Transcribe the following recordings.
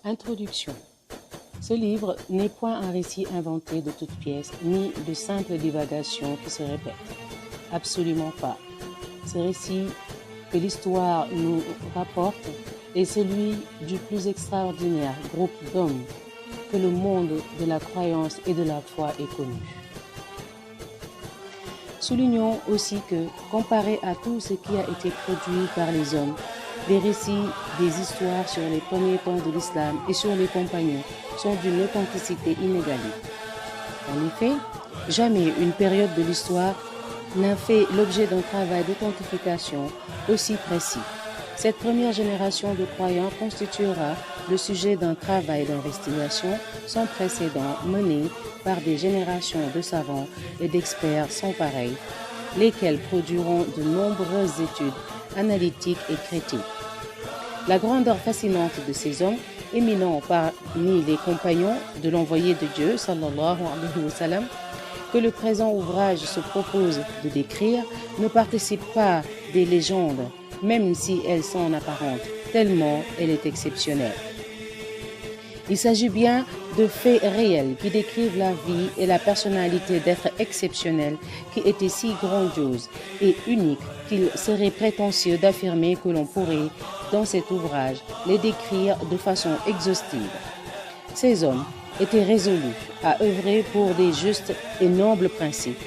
Introduction. Ce livre n'est point un récit inventé de toutes pièces, ni de simples divagations qui se répètent. Absolument pas. Ce récit que l'histoire nous rapporte est celui du plus extraordinaire groupe d'hommes que le monde de la croyance et de la foi ait connu. Soulignons aussi que, comparé à tout ce qui a été produit par les hommes, les récits des histoires sur les premiers temps de l'islam et sur les compagnons sont d'une authenticité inégalée. En effet, jamais une période de l'histoire n'a fait l'objet d'un travail d'authentification aussi précis. Cette première génération de croyants constituera le sujet d'un travail d'investigation sans précédent mené par des générations de savants et d'experts sans pareil, lesquels produiront de nombreuses études analytiques et critiques. La grandeur fascinante de ces hommes, éminents parmi les compagnons de l'envoyé de Dieu, sallallahu alayhi wa sallam, que le présent ouvrage se propose de décrire, ne participe pas des légendes, même si elles sont en apparente, tellement elle est exceptionnelle. Il s'agit bien de faits réels qui décrivent la vie et la personnalité d'êtres exceptionnels qui étaient si grandioses et uniques qu'il serait prétentieux d'affirmer que l'on pourrait, dans cet ouvrage, les décrire de façon exhaustive. Ces hommes étaient résolus à œuvrer pour des justes et nobles principes.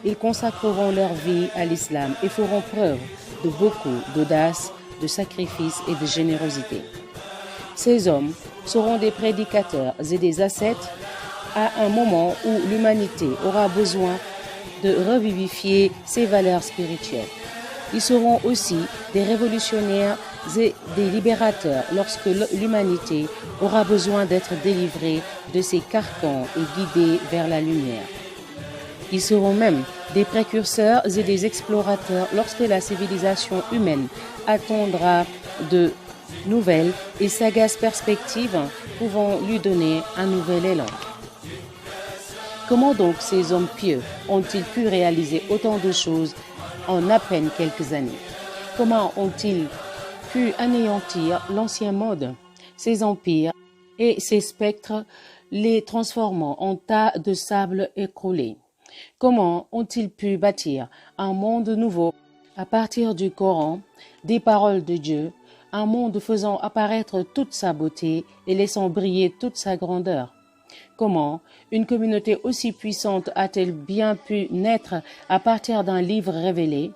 Ils consacreront leur vie à l'islam et feront preuve de beaucoup d'audace, de sacrifice et de générosité. Ces hommes seront des prédicateurs et des ascètes à un moment où l'humanité aura besoin de revivifier ses valeurs spirituelles. Ils seront aussi des révolutionnaires et des libérateurs lorsque l'humanité aura besoin d'être délivrée de ses carcans et guidée vers la lumière. Ils seront même des précurseurs et des explorateurs lorsque la civilisation humaine attendra de nouvelles et sagaces perspectives pouvant lui donner un nouvel élan. Comment donc ces hommes pieux ont-ils pu réaliser autant de choses en à peine quelques années? Comment ont-ils pu anéantir l'ancien monde, ces empires et ces spectres, les transformant en tas de sable écroulé? Comment ont-ils pu bâtir un monde nouveau à partir du Coran, des paroles de Dieu, un monde faisant apparaître toute sa beauté et laissant briller toute sa grandeur? Comment une communauté aussi puissante a-t-elle bien pu naître à partir d'un livre révélé?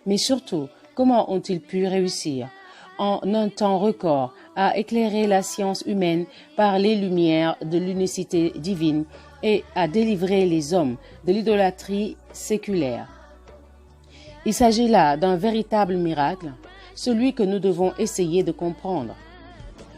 Mais surtout, comment ont-ils pu réussir, en un temps record, à éclairer la science humaine par les lumières de l'unicité divine et à délivrer les hommes de l'idolâtrie séculaire? Il s'agit là d'un véritable miracle, celui que nous devons essayer de comprendre.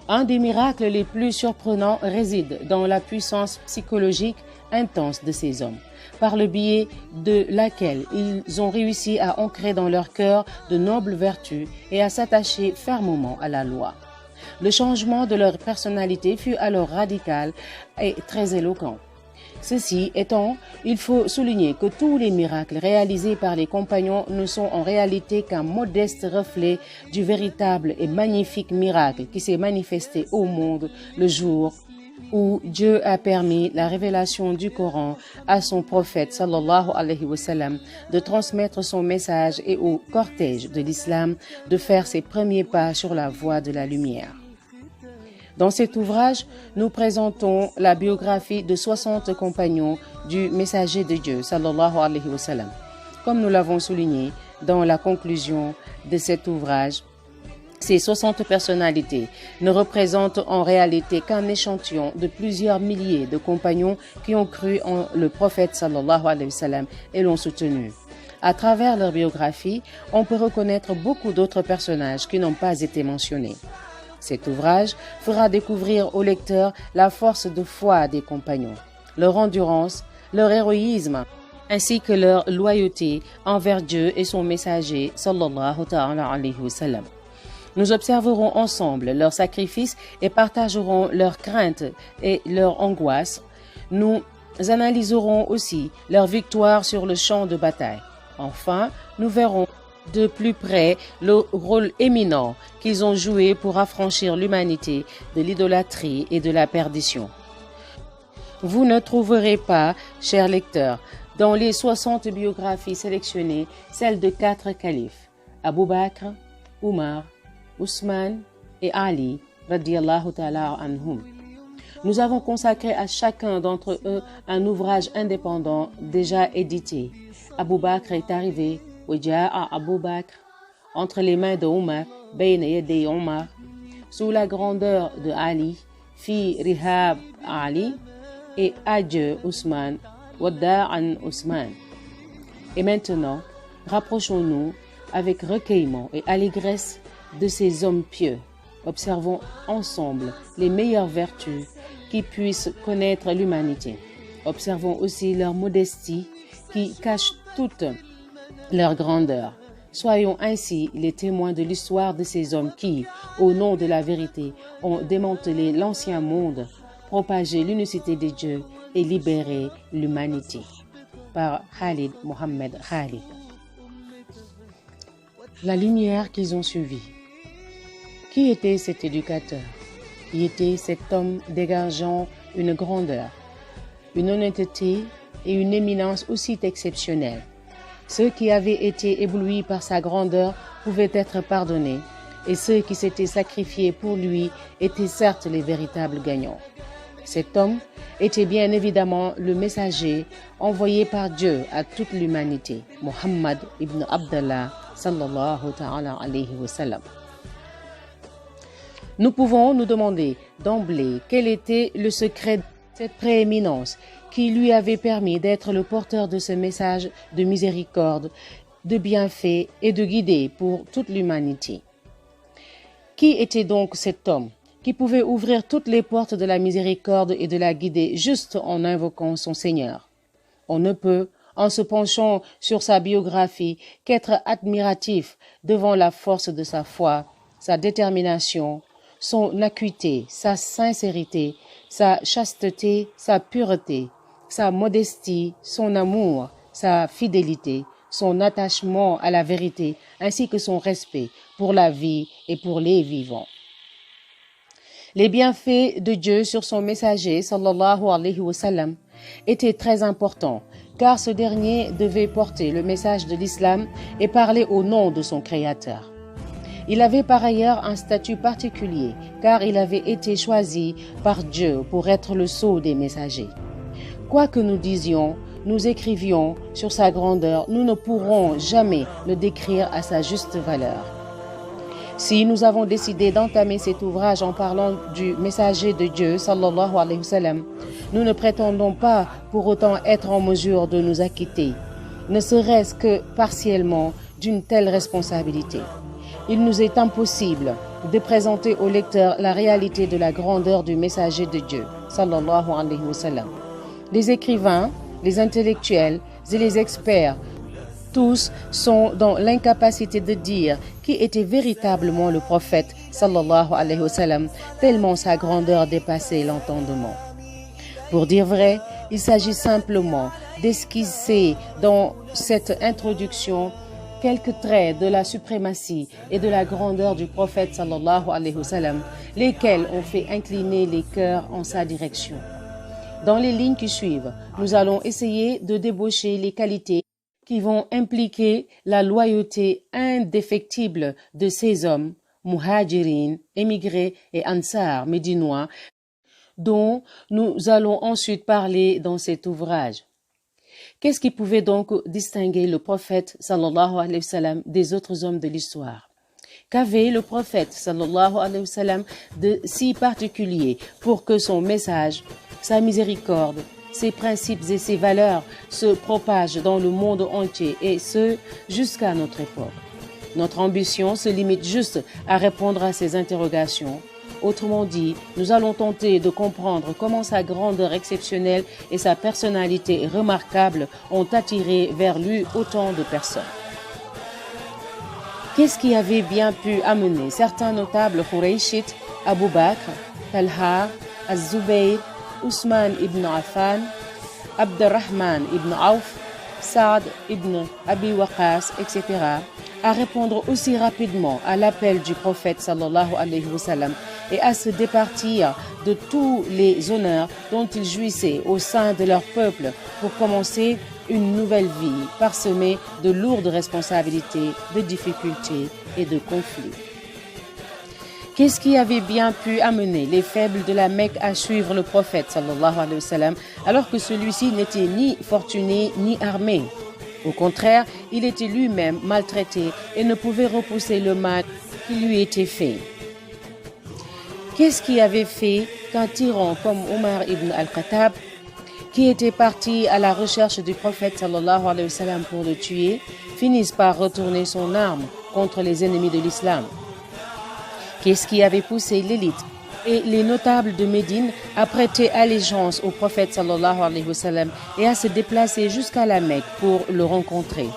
Un des miracles les plus surprenants réside dans la puissance psychologique intense de ces hommes, par le biais de laquelle ils ont réussi à ancrer dans leur cœur de nobles vertus et à s'attacher fermement à la loi. Le changement de leur personnalité fut alors radical et très éloquent. Ceci étant, il faut souligner que tous les miracles réalisés par les compagnons ne sont en réalité qu'un modeste reflet du véritable et magnifique miracle qui s'est manifesté au monde le jour où Dieu a permis la révélation du Coran à son prophète sallallahu alayhi wa sallam de transmettre son message et au cortège de l'islam de faire ses premiers pas sur la voie de la lumière. Dans cet ouvrage, nous présentons la biographie de 60 compagnons du messager de Dieu, sallallahu alayhi wa sallam. Comme nous l'avons souligné dans la conclusion de cet ouvrage, ces 60 personnalités ne représentent en réalité qu'un échantillon de plusieurs milliers de compagnons qui ont cru en le prophète, sallallahu alayhi wa sallam, et l'ont soutenu. À travers leur biographie, on peut reconnaître beaucoup d'autres personnages qui n'ont pas été mentionnés. Cet ouvrage fera découvrir au lecteur la force de foi des compagnons, leur endurance, leur héroïsme, ainsi que leur loyauté envers Dieu et son messager, sallallahu alayhi wa sallam. Nous observerons ensemble leurs sacrifices et partagerons leurs craintes et leurs angoisses. Nous analyserons aussi leur victoire sur le champ de bataille. Enfin, nous verrons de plus près le rôle éminent qu'ils ont joué pour affranchir l'humanité de l'idolâtrie et de la perdition. Vous ne trouverez pas, chers lecteurs, dans les 60 biographies sélectionnées, celle de 4 califes, Abu Bakr, Omar, Ousmane et Ali, radiyallahu ta'ala anhum. Nous avons consacré à chacun d'entre eux un ouvrage indépendant déjà édité. Abu Bakr est arrivé, Waja'a Abu Bakr, entre les mains de Omar, Bayna yaday Omar, sous la grandeur de Ali, Fi Rihab Ali, et adieu Ousmane, Wadda'an Ousmane. Et maintenant, rapprochons-nous avec recueillement et allégresse de ces hommes pieux. Observons ensemble les meilleures vertus qui puissent connaître l'humanité. Observons aussi leur modestie qui cache toute leur grandeur. Soyons ainsi les témoins de l'histoire de ces hommes qui, au nom de la vérité, ont démantelé l'ancien monde, propagé l'unicité des dieux et libéré l'humanité. Par Khalid Mohammed Khalid. La lumière qu'ils ont suivie. Qui était cet éducateur? Qui était cet homme dégageant une grandeur, une honnêteté et une éminence aussi exceptionnelles? Ceux qui avaient été éblouis par sa grandeur pouvaient être pardonnés, et ceux qui s'étaient sacrifiés pour lui étaient certes les véritables gagnants. Cet homme était bien évidemment le messager envoyé par Dieu à toute l'humanité, Muhammad ibn Abdallah sallallahu ta'ala alayhi wa sallam. Nous pouvons nous demander d'emblée quel était le secret de cette prééminence qui lui avait permis d'être le porteur de ce message de miséricorde, de bienfait et de guider pour toute l'humanité. Qui était donc cet homme qui pouvait ouvrir toutes les portes de la miséricorde et de la guider juste en invoquant son Seigneur? On ne peut, en se penchant sur sa biographie, qu'être admiratif devant la force de sa foi, sa détermination, son acuité, sa sincérité, sa chasteté, sa pureté, sa modestie, son amour, sa fidélité, son attachement à la vérité, ainsi que son respect pour la vie et pour les vivants. Les bienfaits de Dieu sur son messager, sallallahu alayhi wa sallam, étaient très importants, car ce dernier devait porter le message de l'islam et parler au nom de son Créateur. Il avait par ailleurs un statut particulier, car il avait été choisi par Dieu pour être le sceau des messagers. Quoi que nous disions, nous écrivions sur sa grandeur, nous ne pourrons jamais le décrire à sa juste valeur. Si nous avons décidé d'entamer cet ouvrage en parlant du messager de Dieu, sallallahu alayhi wa sallam, nous ne prétendons pas pour autant être en mesure de nous acquitter, ne serait-ce que partiellement, d'une telle responsabilité. Il nous est impossible de présenter au lecteur la réalité de la grandeur du messager de Dieu, sallallahu alayhi wa sallam. Les écrivains, les intellectuels et les experts, tous sont dans l'incapacité de dire qui était véritablement le prophète, sallallahu alayhi wa sallam, tellement sa grandeur dépassait l'entendement. Pour dire vrai, il s'agit simplement d'esquisser dans cette introduction quelques traits de la suprématie et de la grandeur du prophète sallallahu alayhi wa sallam, lesquels ont fait incliner les cœurs en sa direction. Dans les lignes qui suivent, nous allons essayer de débaucher les qualités qui vont impliquer la loyauté indéfectible de ces hommes, muhajirin, émigrés et ansar, médinois, dont nous allons ensuite parler dans cet ouvrage. Qu'est-ce qui pouvait donc distinguer le prophète sallallahu alayhi wa sallam des autres hommes de l'histoire? Qu'avait le prophète sallallahu alayhi wa sallam de si particulier pour que son message, sa miséricorde, ses principes et ses valeurs se propagent dans le monde entier et ce, jusqu'à notre époque? Notre ambition se limite juste à répondre à ces interrogations. Autrement dit, nous allons tenter de comprendre comment sa grandeur exceptionnelle et sa personnalité remarquable ont attiré vers lui autant de personnes. Qu'est-ce qui avait bien pu amener certains notables Khurayshit, Abu Bakr, Talha, Az-Zubayr, Ousmane ibn Affan, Abdurrahman ibn Auf, Saad ibn Abi Waqas, etc., à répondre aussi rapidement à l'appel du prophète sallallahu alayhi wa sallam et à se départir de tous les honneurs dont ils jouissaient au sein de leur peuple pour commencer une nouvelle vie parsemée de lourdes responsabilités, de difficultés et de conflits. Qu'est-ce qui avait bien pu amener les faibles de la Mecque à suivre le prophète sallallahu alayhi wa sallam alors que celui-ci n'était ni fortuné ni armé? Au contraire, il était lui-même maltraité et ne pouvait repousser le mal qui lui était fait. Qu'est-ce qui avait fait qu'un tyran comme Omar ibn al-Khattab, qui était parti à la recherche du prophète sallallahu alayhi wa sallam pour le tuer, finisse par retourner son arme contre les ennemis de l'islam? Qu'est-ce qui avait poussé l'élite et les notables de Médine à prêter allégeance au prophète sallallahu alayhi wa sallam et à se déplacer jusqu'à la Mecque pour le rencontrer?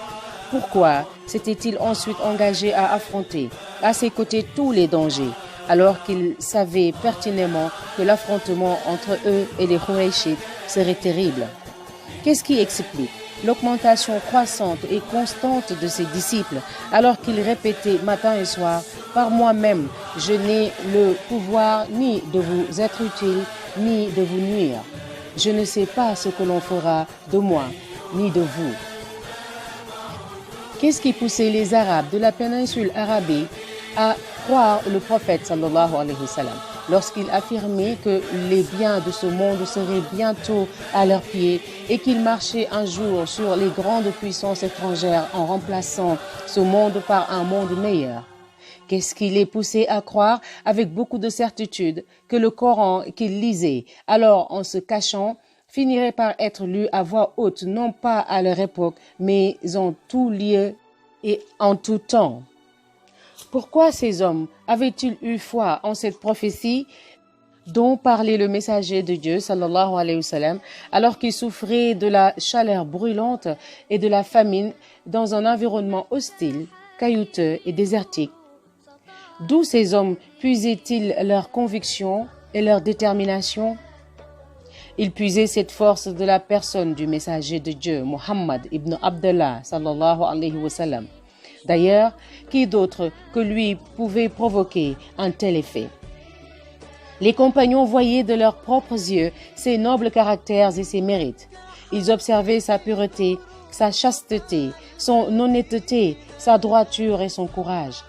Pourquoi s'était-il ensuite engagé à affronter à ses côtés tous les dangers, alors qu'il savait pertinemment que l'affrontement entre eux et les Qurayshites serait terrible? Qu'est-ce qui explique l'augmentation croissante et constante de ses disciples, alors qu'il répétait matin et soir: par moi-même, je n'ai le pouvoir ni de vous être utile, ni de vous nuire. Je ne sais pas ce que l'on fera de moi, ni de vous. Qu'est-ce qui poussait les Arabes de la péninsule arabique à croire le prophète sallallahu alayhi wa sallam lorsqu'il affirmait que les biens de ce monde seraient bientôt à leurs pieds et qu'il marchait un jour sur les grandes puissances étrangères en remplaçant ce monde par un monde meilleur? Qu'est-ce qui les poussait à croire avec beaucoup de certitude que le Coran qu'ils lisaient alors en se cachant finirait par être lu à voix haute, non pas à leur époque, mais en tout lieu et en tout temps? Pourquoi ces hommes avaient-ils eu foi en cette prophétie dont parlait le messager de Dieu, sallallahu alayhi wa sallam, alors qu'ils souffraient de la chaleur brûlante et de la famine dans un environnement hostile, caillouteux et désertique? D'où ces hommes puisaient-ils leur conviction et leur détermination? Ils puisaient cette force de la personne du messager de Dieu, Muhammad ibn Abdullah, sallallahu alayhi wa sallam. D'ailleurs, qui d'autre que lui pouvait provoquer un tel effet? Les compagnons voyaient de leurs propres yeux ses nobles caractères et ses mérites. Ils observaient sa pureté, sa chasteté, son honnêteté, sa droiture et son courage.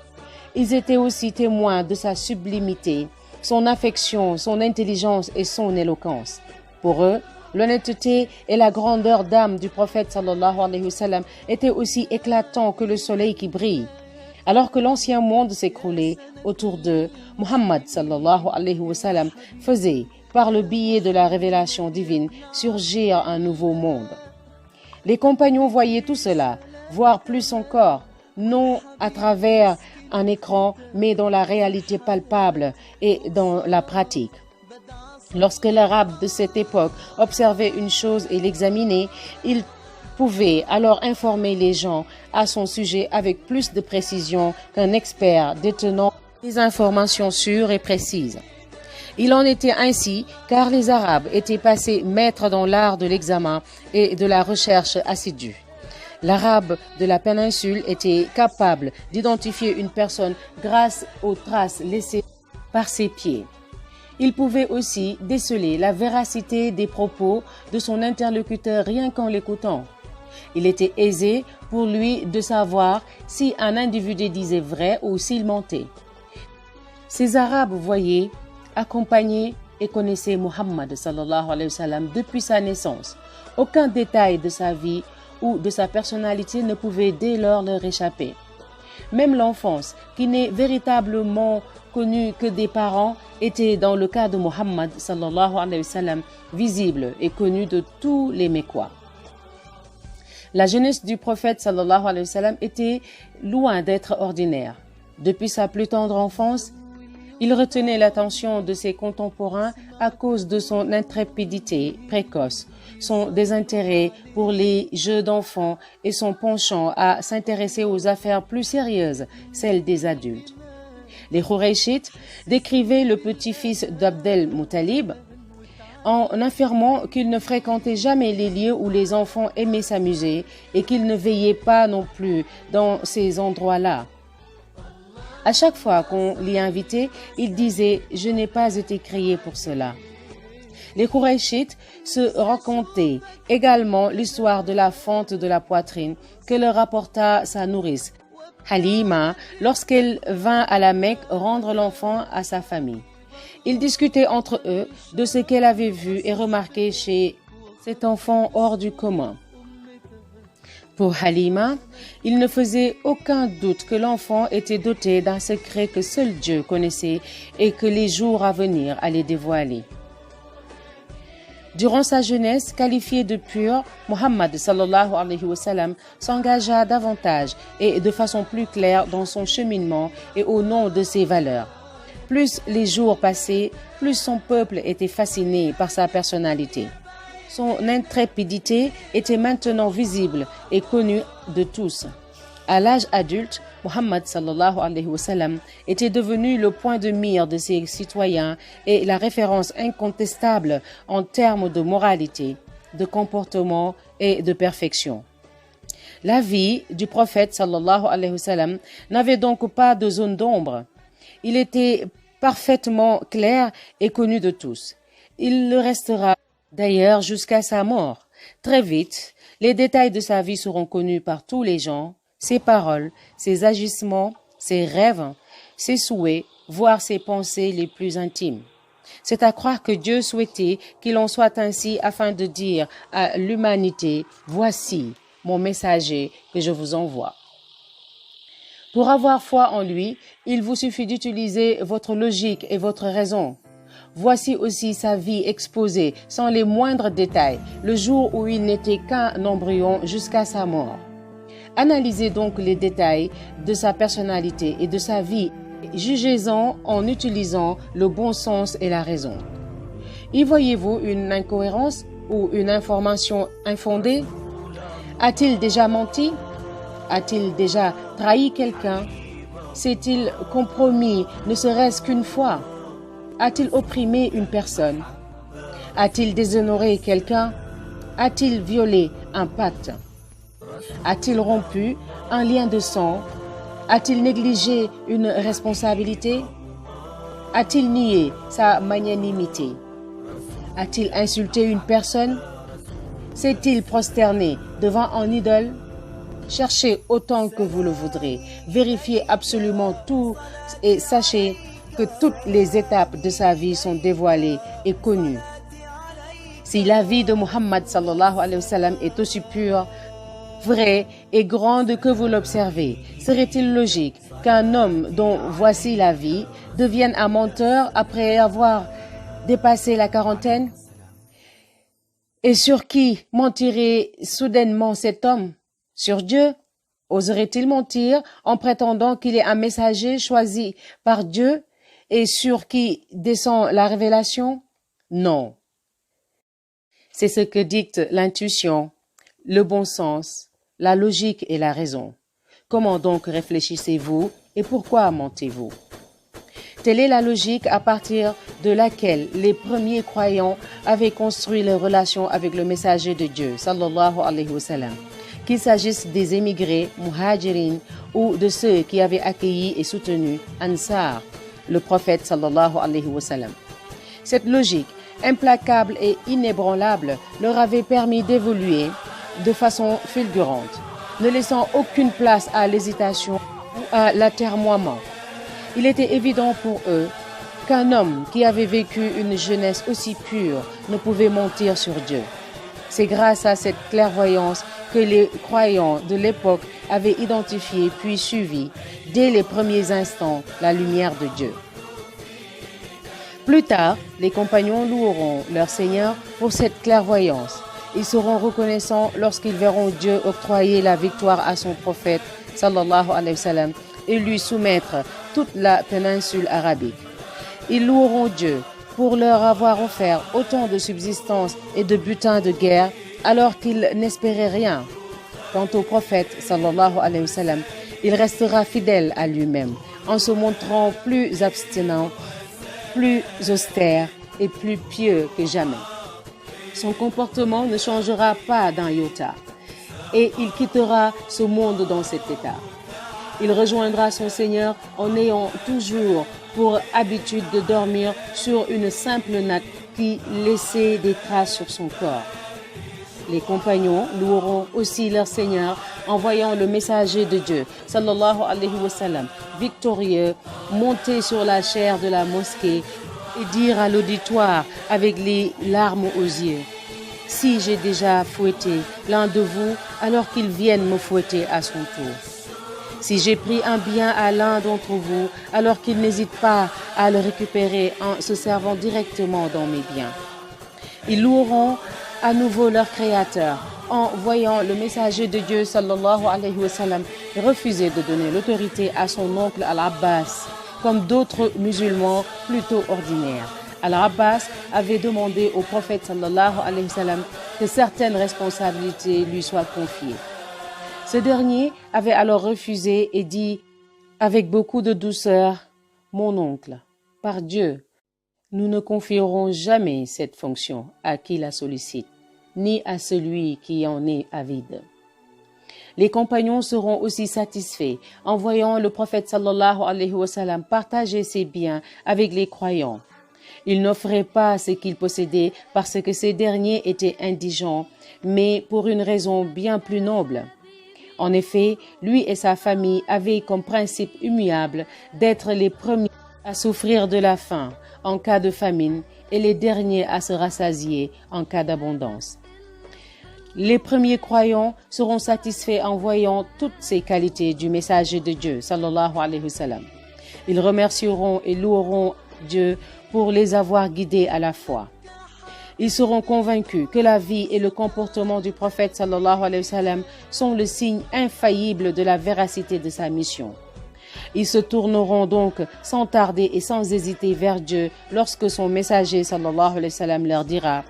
Ils étaient aussi témoins de sa sublimité, son affection, son intelligence et son éloquence. Pour eux, l'honnêteté et la grandeur d'âme du prophète sallallahu alayhi wa sallam étaient aussi éclatants que le soleil qui brille. Alors que l'ancien monde s'écroulait autour d'eux, Muhammad sallallahu alayhi wa sallam faisait, par le biais de la révélation divine, surgir un nouveau monde. Les compagnons voyaient tout cela, voire plus encore, non à travers un écran, mais dans la réalité palpable et dans la pratique. Lorsque l'arabe de cette époque observait une chose et l'examinait, il pouvait alors informer les gens à son sujet avec plus de précision qu'un expert détenant des informations sûres et précises. Il en était ainsi car les Arabes étaient passés maîtres dans l'art de l'examen et de la recherche assidue. L'arabe de la péninsule était capable d'identifier une personne grâce aux traces laissées par ses pieds. Il pouvait aussi déceler la véracité des propos de son interlocuteur rien qu'en l'écoutant. Il était aisé pour lui de savoir si un individu disait vrai ou s'il mentait. Ces Arabes voyaient, accompagnaient et connaissaient Muhammad sallallahu alayhi wa sallam depuis sa naissance. Aucun détail de sa vie ou de sa personnalité ne pouvait dès lors leur échapper. Même l'enfance, qui n'est véritablement connue que des parents, était dans le cas de Muhammad sallallahu alayhi wa sallam visible et connue de tous les Mécois. La jeunesse du prophète sallallahu alayhi wa sallam était loin d'être ordinaire. Depuis sa plus tendre enfance, il retenait l'attention de ses contemporains à cause de son intrépidité précoce, son désintérêt pour les jeux d'enfants et son penchant à s'intéresser aux affaires plus sérieuses, celles des adultes. Les Qurayshites décrivaient le petit-fils d'Abdel Muttalib en affirmant qu'il ne fréquentait jamais les lieux où les enfants aimaient s'amuser et qu'il ne veillait pas non plus dans ces endroits-là. À chaque fois qu'on l'y invitait, il disait « Je n'ai pas été créé pour cela ». Les Qurayshites se racontaient également l'histoire de la fente de la poitrine que leur rapporta sa nourrice, Halima, lorsqu'elle vint à la Mecque rendre l'enfant à sa famille. Ils discutaient entre eux de ce qu'elle avait vu et remarqué chez cet enfant hors du commun. Pour Halima, il ne faisait aucun doute que l'enfant était doté d'un secret que seul Dieu connaissait et que les jours à venir allaient dévoiler. Durant sa jeunesse, qualifié de pur, Muhammad sallallahu alayhi wa sallam s'engagea davantage et de façon plus claire dans son cheminement et au nom de ses valeurs. Plus les jours passaient, plus son peuple était fasciné par sa personnalité. Son intrépidité était maintenant visible et connue de tous. À l'âge adulte, Muhammad sallallahu alayhi wa sallam était devenu le point de mire de ses citoyens et la référence incontestable en termes de moralité, de comportement et de perfection. La vie du prophète sallallahu alayhi wa sallam n'avait donc pas de zone d'ombre. Il était parfaitement clair et connu de tous. Il le restera d'ailleurs jusqu'à sa mort. Très vite, les détails de sa vie seront connus par tous les gens, ses paroles, ses agissements, ses rêves, ses souhaits, voire ses pensées les plus intimes. C'est à croire que Dieu souhaitait qu'il en soit ainsi afin de dire à l'humanité « Voici mon messager que je vous envoie ». Pour avoir foi en lui, il vous suffit d'utiliser votre logique et votre raison. Voici aussi sa vie exposée sans les moindres détails, le jour où il n'était qu'un embryon jusqu'à sa mort. Analysez donc les détails de sa personnalité et de sa vie, jugez-en en utilisant le bon sens et la raison. Y voyez-vous une incohérence ou une information infondée? A-t-il déjà menti? A-t-il déjà trahi quelqu'un? S'est-il compromis ne serait-ce qu'une fois? A-t-il opprimé une personne? A-t-il déshonoré quelqu'un? A-t-il violé un pacte? A-t-il rompu un lien de sang? A-t-il négligé une responsabilité? A-t-il nié sa magnanimité? A-t-il insulté une personne? S'est-il prosterné devant un idole? Cherchez autant que vous le voudrez. Vérifiez absolument tout et sachez que toutes les étapes de sa vie sont dévoilées et connues. Si la vie de Muhammad sallallahu alayhi wa sallam est aussi pure, vraie et grande que vous l'observez, serait-il logique qu'un homme dont voici la vie devienne un menteur après avoir dépassé la quarantaine? Et sur qui mentirait soudainement cet homme? Sur Dieu? Oserait-il mentir en prétendant qu'il est un messager choisi par Dieu et sur qui descend la révélation? Non. C'est ce que dicte l'intuition, le bon sens, la logique et la raison. Comment donc réfléchissez-vous et pourquoi mentez-vous? Telle est la logique à partir de laquelle les premiers croyants avaient construit leurs relations avec le messager de Dieu, sallallahu alayhi wa sallam. Qu'il s'agisse des émigrés, muhajirin, ou de ceux qui avaient accueilli et soutenu Ansar, le prophète sallallahu alayhi wa sallam. Cette logique, implacable et inébranlable, leur avait permis d'évoluer de façon fulgurante, ne laissant aucune place à l'hésitation ou à l'atermoiement. Il était évident pour eux qu'un homme qui avait vécu une jeunesse aussi pure ne pouvait mentir sur Dieu. C'est grâce à cette clairvoyance que les croyants de l'époque avaient identifié puis suivi, dès les premiers instants, la lumière de Dieu. Plus tard, les compagnons loueront leur Seigneur pour cette clairvoyance. Ils seront reconnaissants lorsqu'ils verront Dieu octroyer la victoire à son prophète, sallallahu alayhi wa sallam, et lui soumettre toute la péninsule arabique. Ils loueront Dieu pour leur avoir offert autant de subsistance et de butin de guerre alors qu'ils n'espéraient rien. Quant au prophète, sallallahu alayhi wa sallam, il restera fidèle à lui-même en se montrant plus abstinent, plus austère et plus pieux que jamais. Son comportement ne changera pas d'un iota et il quittera ce monde dans cet état. Il rejoindra son Seigneur en ayant toujours pour habitude de dormir sur une simple natte qui laissait des traces sur son corps. Les compagnons loueront aussi leur Seigneur en voyant le messager de Dieu, sallallahu alayhi wa sallam, victorieux, monter sur la chaire de la mosquée et dire à l'auditoire avec les larmes aux yeux: si j'ai déjà fouetté l'un de vous, alors qu'il vienne me fouetter à son tour. Si j'ai pris un bien à l'un d'entre vous, alors qu'il n'hésite pas à le récupérer en se servant directement dans mes biens. Ils loueront à nouveau leur Créateur en voyant le messager de Dieu sallallahu alayhi wa sallam refuser de donner l'autorité à son oncle Al-Abbas, comme d'autres musulmans plutôt ordinaires. Al-Abbas avait demandé au prophète sallallahu alayhi wa sallam que certaines responsabilités lui soient confiées. Ce dernier avait alors refusé et dit avec beaucoup de douceur: mon oncle, par Dieu, nous ne confierons jamais cette fonction à qui la sollicite, ni à celui qui en est avide. Les compagnons seront aussi satisfaits en voyant le prophète sallallahu alayhi wa sallam partager ses biens avec les croyants. Il n'offrait pas ce qu'il possédait parce que ces derniers étaient indigents, mais pour une raison bien plus noble. En effet, lui et sa famille avaient comme principe immuable d'être les premiers à souffrir de la faim en cas de famine et les derniers à se rassasier en cas d'abondance. Les premiers croyants seront satisfaits en voyant toutes ces qualités du messager de Dieu, sallallahu alayhi wa sallam. Ils remercieront et loueront Dieu pour les avoir guidés à la foi. Ils seront convaincus que la vie et le comportement du prophète sallallahu alayhi wa sallam sont le signe infaillible de la véracité de sa mission. Ils se tourneront donc sans tarder et sans hésiter vers Dieu lorsque son messager sallallahu alayhi wa sallam leur dira: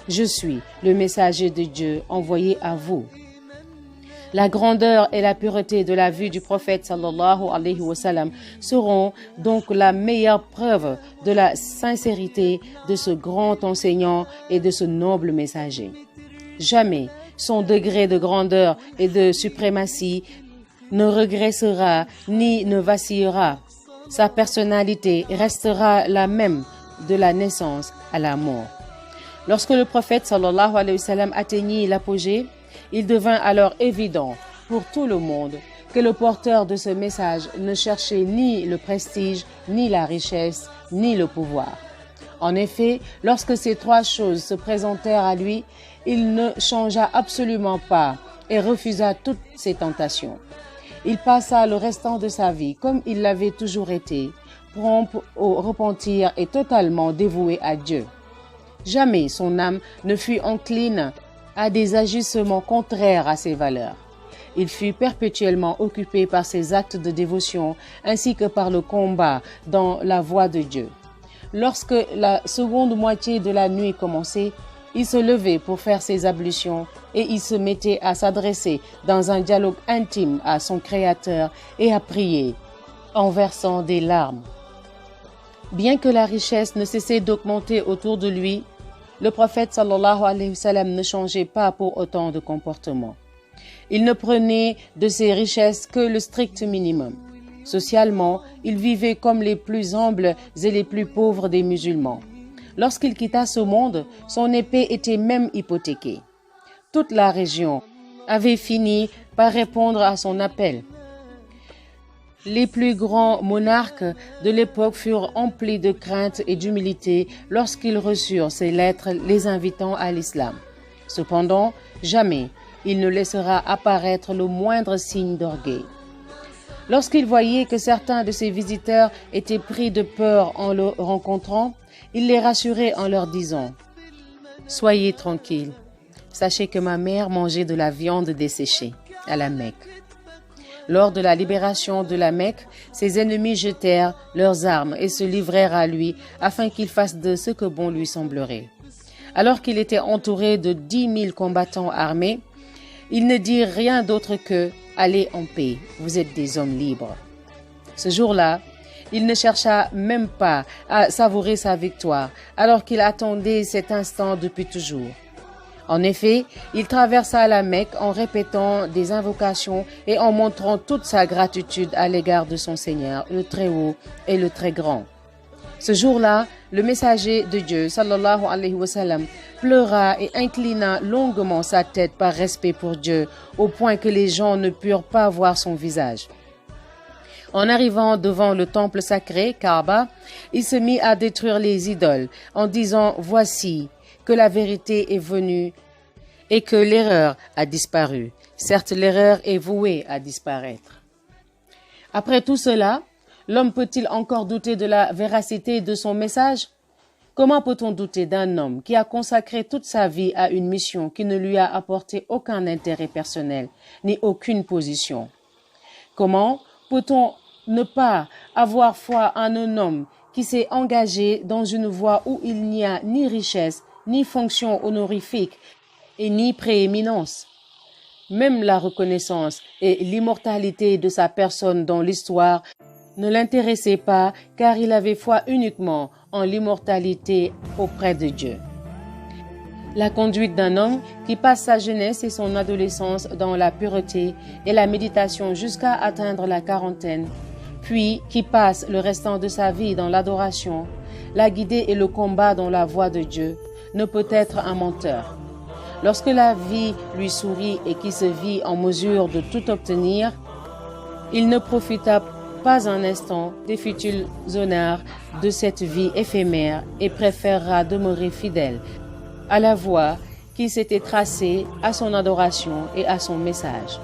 je suis le messager de Dieu envoyé à vous. La grandeur et la pureté de la vue du prophète sallallahu alayhi wa sallam seront donc la meilleure preuve de la sincérité de ce grand enseignant et de ce noble messager. Jamais son degré de grandeur et de suprématie ne régressera ni ne vacillera. Sa personnalité restera la même de la naissance à la mort. Lorsque le prophète sallallahu alayhi wa sallam atteignit l'apogée, il devint alors évident pour tout le monde que le porteur de ce message ne cherchait ni le prestige, ni la richesse, ni le pouvoir. En effet, lorsque ces trois choses se présentèrent à lui, il ne changea absolument pas et refusa toutes ces tentations. Il passa le restant de sa vie comme il l'avait toujours été, prompt au repentir et totalement dévoué à Dieu. Jamais son âme ne fut encline à des agissements contraires à ses valeurs. Il fut perpétuellement occupé par ses actes de dévotion ainsi que par le combat dans la voie de Dieu. Lorsque la seconde moitié de la nuit commençait, il se levait pour faire ses ablutions et il se mettait à s'adresser dans un dialogue intime à son Créateur et à prier en versant des larmes. Bien que la richesse ne cessait d'augmenter autour de lui, le prophète sallallahu alayhi wa sallam ne changeait pas pour autant de comportement. Il ne prenait de ses richesses que le strict minimum. Socialement, il vivait comme les plus humbles et les plus pauvres des musulmans. Lorsqu'il quitta ce monde, son épée était même hypothéquée. Toute la région avait fini par répondre à son appel. Les plus grands monarques de l'époque furent emplis de crainte et d'humilité lorsqu'ils reçurent ces lettres les invitant à l'islam. Cependant, jamais il ne laissera apparaître le moindre signe d'orgueil. Lorsqu'il voyait que certains de ses visiteurs étaient pris de peur en le rencontrant, il les rassurait en leur disant: « Soyez tranquilles, sachez que ma mère mangeait de la viande desséchée à la Mecque. » Lors de la libération de la Mecque, ses ennemis jetèrent leurs armes et se livrèrent à lui afin qu'il fasse de ce que bon lui semblerait. Alors qu'il était entouré de 10 000 combattants armés, ils ne dirent rien d'autre que « Allez en paix, vous êtes des hommes libres ». Ce jour-là, il ne chercha même pas à savourer sa victoire, alors qu'il attendait cet instant depuis toujours. En effet, il traversa la Mecque en répétant des invocations et en montrant toute sa gratitude à l'égard de son Seigneur, le Très-Haut et le Très-Grand. Ce jour-là, le messager de Dieu, sallallahu alayhi wa sallam, pleura et inclina longuement sa tête par respect pour Dieu, au point que les gens ne purent pas voir son visage. En arrivant devant le temple sacré, Kaaba, il se mit à détruire les idoles, en disant « Voici que la vérité est venue et que l'erreur a disparu. Certes, l'erreur est vouée à disparaître. » Après tout cela, l'homme peut-il encore douter de la véracité de son message? Comment peut-on douter d'un homme qui a consacré toute sa vie à une mission qui ne lui a apporté aucun intérêt personnel, ni aucune position? Comment peut-on ne pas avoir foi en un homme qui s'est engagé dans une voie où il n'y a ni richesse, ni fonction honorifique, et ni prééminence? Même la reconnaissance et l'immortalité de sa personne dans l'histoire ne l'intéressait pas, car il avait foi uniquement en l'immortalité auprès de Dieu. La conduite d'un homme qui passe sa jeunesse et son adolescence dans la pureté et la méditation jusqu'à atteindre la quarantaine, puis qui passe le restant de sa vie dans l'adoration, la guidée et le combat dans la voie de Dieu, ne peut être un menteur. Lorsque la vie lui sourit et qu'il se vit en mesure de tout obtenir, il ne profita pas un instant des futiles honneurs de cette vie éphémère et préférera demeurer fidèle à la voie qui s'était tracée, à son adoration et à son message.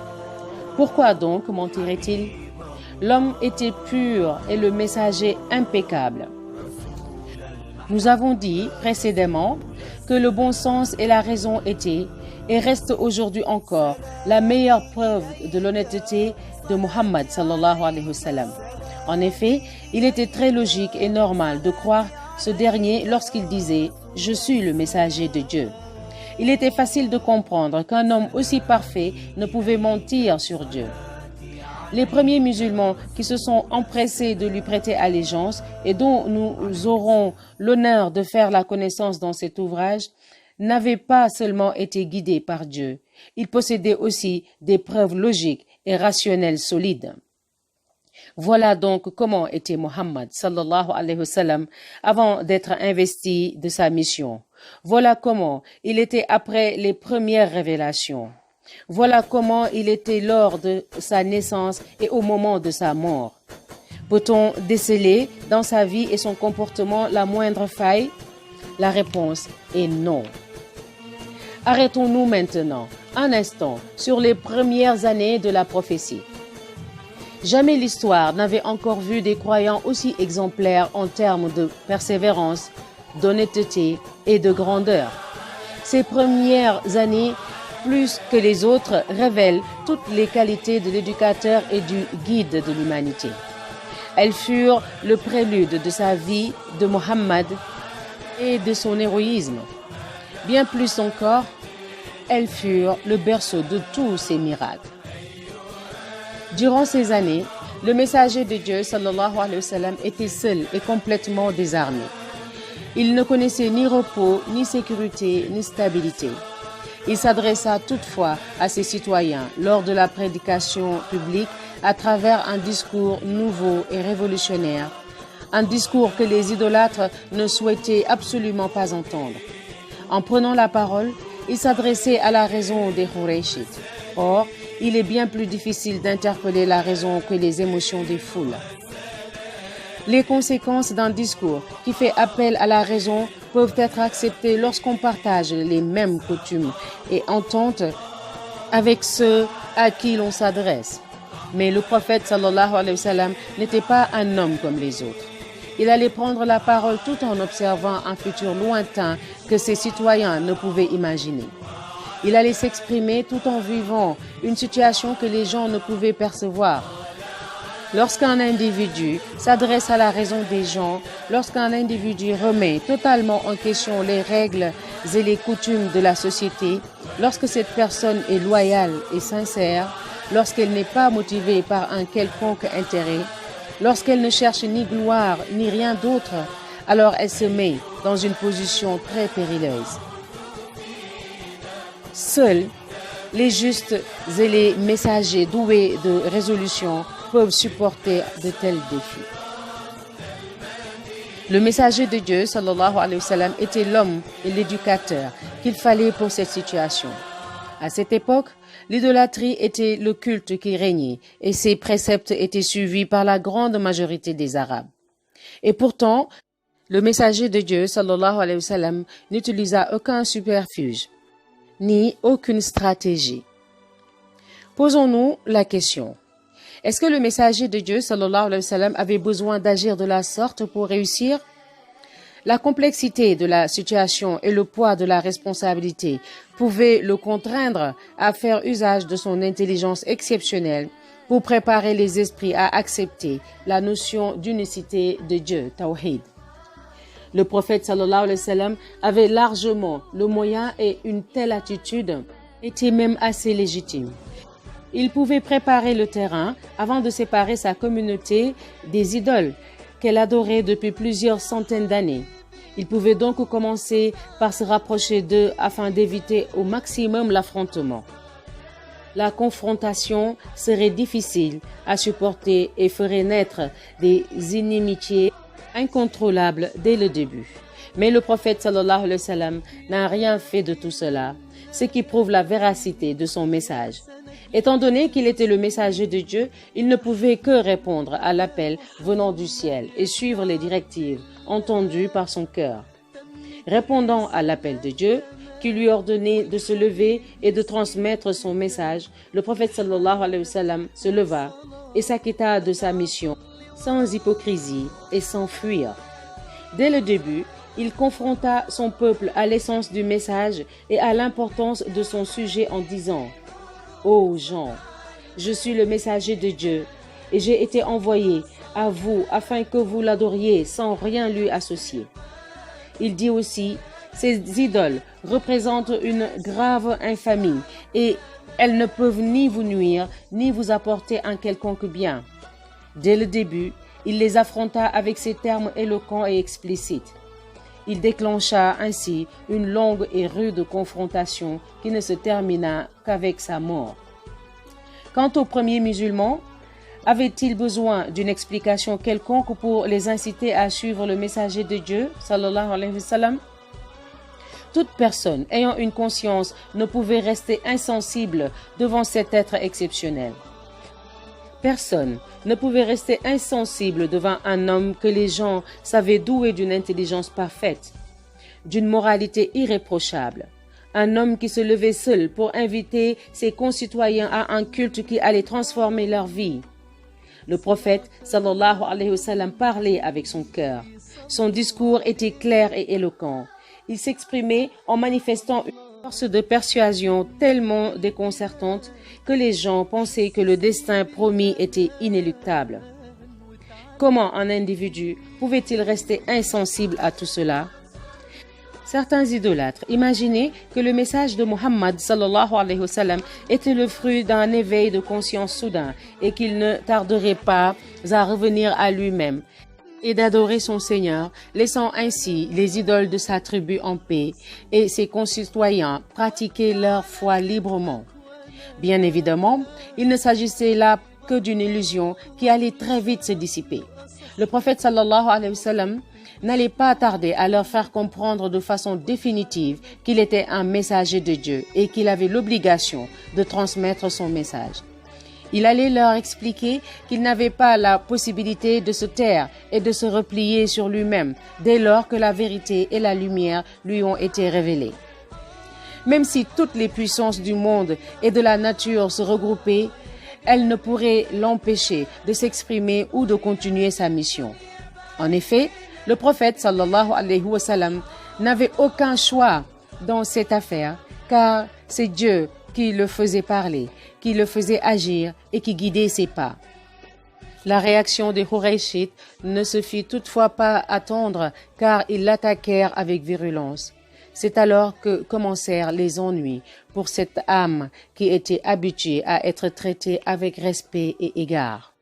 Pourquoi donc mentirait-il? L'homme était pur et le messager impeccable. Nous avons dit précédemment que le bon sens et la raison étaient et restent aujourd'hui encore la meilleure preuve de l'honnêteté de Muhammad sallallahu alayhi wa sallam. En effet, il était très logique et normal de croire ce dernier lorsqu'il disait « Je suis le messager de Dieu ». Il était facile de comprendre qu'un homme aussi parfait ne pouvait mentir sur Dieu. Les premiers musulmans qui se sont empressés de lui prêter allégeance et dont nous aurons l'honneur de faire la connaissance dans cet ouvrage n'avaient pas seulement été guidés par Dieu, ils possédaient aussi des preuves logiques et rationnelles solides. Voilà donc comment était Muhammad sallallahu alayhi wa sallam avant d'être investi de sa mission. Voilà comment il était après les premières révélations. Voilà comment il était lors de sa naissance et au moment de sa mort. Peut-on déceler dans sa vie et son comportement la moindre faille? La réponse est non. Arrêtons-nous maintenant, un instant, sur les premières années de la prophétie. Jamais l'histoire n'avait encore vu des croyants aussi exemplaires en termes de persévérance, d'honnêteté et de grandeur. Ces premières années, plus que les autres, révèlent toutes les qualités de l'éducateur et du guide de l'humanité. Elles furent le prélude de sa vie de Muhammad et de son héroïsme. Bien plus encore, elles furent le berceau de tous ses miracles. Durant ces années, le messager de Dieu, sallallahu alayhi wa sallam, était seul et complètement désarmé. Il ne connaissait ni repos, ni sécurité, ni stabilité. Il s'adressa toutefois à ses citoyens lors de la prédication publique à travers un discours nouveau et révolutionnaire, un discours que les idolâtres ne souhaitaient absolument pas entendre. En prenant la parole, il s'adressait à la raison des Qurayshites. Or, il est bien plus difficile d'interpeller la raison que les émotions des foules. Les conséquences d'un discours qui fait appel à la raison peuvent être acceptées lorsqu'on partage les mêmes coutumes et ententes avec ceux à qui l'on s'adresse. Mais le prophète sallallahu alayhi wa sallam n'était pas un homme comme les autres. Il allait prendre la parole tout en observant un futur lointain que ses citoyens ne pouvaient imaginer. Il allait s'exprimer tout en vivant une situation que les gens ne pouvaient percevoir. Lorsqu'un individu s'adresse à la raison des gens, lorsqu'un individu remet totalement en question les règles et les coutumes de la société, lorsque cette personne est loyale et sincère, lorsqu'elle n'est pas motivée par un quelconque intérêt, lorsqu'elle ne cherche ni gloire ni rien d'autre, alors elle se met dans une position très périlleuse. Seuls les justes et les messagers doués de résolution peuvent supporter de tels défis. Le messager de Dieu, sallallahu alayhi wa sallam, était l'homme et l'éducateur qu'il fallait pour cette situation. À cette époque, l'idolâtrie était le culte qui régnait et ses préceptes étaient suivis par la grande majorité des Arabes. Et pourtant, le messager de Dieu, sallallahu alayhi wa sallam, n'utilisa aucun subterfuge, ni aucune stratégie. Posons-nous la question. Est-ce que le messager de Dieu, sallallahu alayhi wa sallam, avait besoin d'agir de la sorte pour réussir? La complexité de la situation et le poids de la responsabilité pouvaient le contraindre à faire usage de son intelligence exceptionnelle pour préparer les esprits à accepter la notion d'unicité de Dieu, Tawhid. Le prophète sallallahu alayhi wa sallam avait largement le moyen et une telle attitude était même assez légitime. Il pouvait préparer le terrain avant de séparer sa communauté des idoles qu'elle adorait depuis plusieurs centaines d'années. Il pouvait donc commencer par se rapprocher d'eux afin d'éviter au maximum l'affrontement. La confrontation serait difficile à supporter et ferait naître des inimitiés incontrôlables dès le début. Mais le prophète sallallahu alayhi wa sallam n'a rien fait de tout cela, ce qui prouve la véracité de son message. Étant donné qu'il était le messager de Dieu, il ne pouvait que répondre à l'appel venant du ciel et suivre les directives entendues par son cœur. Répondant à l'appel de Dieu, qui lui ordonnait de se lever et de transmettre son message, le prophète sallallahu alayhi wa sallam se leva et s'acquitta de sa mission sans hypocrisie et sans fuir. Dès le début, il confronta son peuple à l'essence du message et à l'importance de son sujet en disant « Ô gens, je suis le messager de Dieu et j'ai été envoyé à vous afin que vous l'adoriez sans rien lui associer. » Il dit aussi « Ces idoles représentent une grave infamie et elles ne peuvent ni vous nuire ni vous apporter un quelconque bien. » Dès le début, il les affronta avec ces termes éloquents et explicites. Il déclencha ainsi une longue et rude confrontation qui ne se termina qu'avec sa mort. Quant aux premiers musulmans, avaient-ils besoin d'une explication quelconque pour les inciter à suivre le messager de Dieu, sallallahu alayhi wa sallam? Toute personne ayant une conscience ne pouvait rester insensible devant cet être exceptionnel. Personne ne pouvait rester insensible devant un homme que les gens savaient doué d'une intelligence parfaite, d'une moralité irréprochable. Un homme qui se levait seul pour inviter ses concitoyens à un culte qui allait transformer leur vie. Le prophète, sallallahu alayhi wa sallam, parlait avec son cœur. Son discours était clair et éloquent. Il s'exprimait en manifestant une force de persuasion tellement déconcertante que les gens pensaient que le destin promis était inéluctable. Comment un individu pouvait-il rester insensible à tout cela? Certains idolâtres imaginaient que le message de Muhammad sallallahu alayhi wa sallam était le fruit d'un éveil de conscience soudain et qu'il ne tarderait pas à revenir à lui-même et d'adorer son Seigneur, laissant ainsi les idoles de sa tribu en paix et ses concitoyens pratiquer leur foi librement. Bien évidemment, il ne s'agissait là que d'une illusion qui allait très vite se dissiper. Le prophète sallallahu alayhi wa sallam n'allait pas tarder à leur faire comprendre de façon définitive qu'il était un messager de Dieu et qu'il avait l'obligation de transmettre son message. Il allait leur expliquer qu'il n'avait pas la possibilité de se taire et de se replier sur lui-même dès lors que la vérité et la lumière lui ont été révélées. Même si toutes les puissances du monde et de la nature se regroupaient, elles ne pourraient l'empêcher de s'exprimer ou de continuer sa mission. En effet, le prophète sallallahu alayhi wa sallam n'avait aucun choix dans cette affaire car c'est Dieu qui le faisait parler, qui le faisait agir et qui guidait ses pas. La réaction des Qurayshites ne se fit toutefois pas attendre car ils l'attaquèrent avec virulence. C'est alors que commencèrent les ennuis pour cette âme qui était habituée à être traitée avec respect et égard.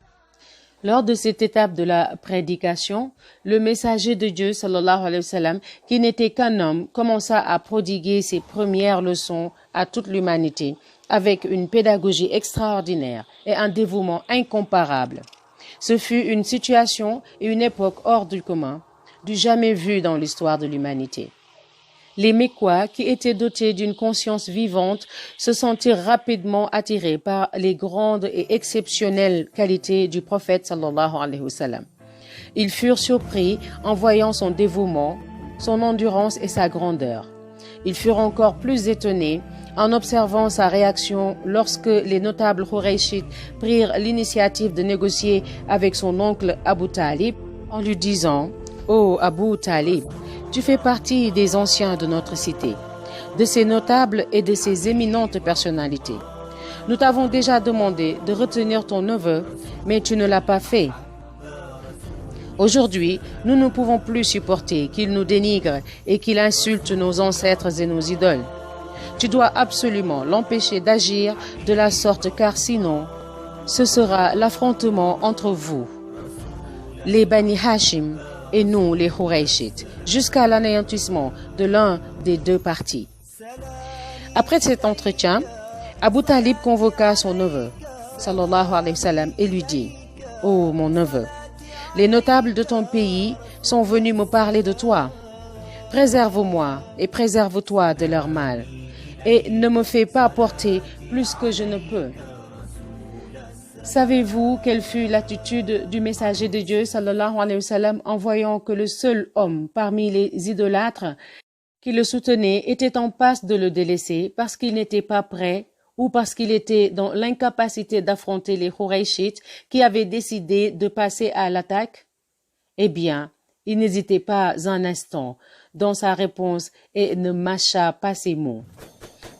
Lors de cette étape de la prédication, le messager de Dieu, sallallahu alayhi wa sallam, qui n'était qu'un homme, commença à prodiguer ses premières leçons à toute l'humanité, avec une pédagogie extraordinaire et un dévouement incomparable. Ce fut une situation et une époque hors du commun, du jamais vu dans l'histoire de l'humanité. Les Mécois, qui étaient dotés d'une conscience vivante, se sentirent rapidement attirés par les grandes et exceptionnelles qualités du prophète sallallahu alayhi wa sallam. Ils furent surpris en voyant son dévouement, son endurance et sa grandeur. Ils furent encore plus étonnés en observant sa réaction lorsque les notables Khouraïchites prirent l'initiative de négocier avec son oncle Abu Talib en lui disant « Ô Abu Talib, tu fais partie des anciens de notre cité, de ces notables et de ces éminentes personnalités. Nous t'avons déjà demandé de retenir ton neveu, mais tu ne l'as pas fait. Aujourd'hui, nous ne pouvons plus supporter qu'il nous dénigre et qu'il insulte nos ancêtres et nos idoles. Tu dois absolument l'empêcher d'agir de la sorte car sinon, ce sera l'affrontement entre vous, les Bani Hashim, et nous, les Khouraïchites, jusqu'à l'anéantissement de l'un des deux partis. » Après cet entretien, Abu Talib convoqua son neveu, sallallahu alayhi wa sallam, et lui dit « Ô mon neveu, les notables de ton pays sont venus me parler de toi. Préserve-moi et préserve-toi de leur mal, et ne me fais pas porter plus que je ne peux. » Savez-vous quelle fut l'attitude du messager de Dieu, sallallahu alayhi wa sallam, en voyant que le seul homme parmi les idolâtres qui le soutenait était en passe de le délaisser parce qu'il n'était pas prêt ou parce qu'il était dans l'incapacité d'affronter les Khouraïchites qui avaient décidé de passer à l'attaque? Eh bien, il n'hésitait pas un instant dans sa réponse et ne mâcha pas ses mots.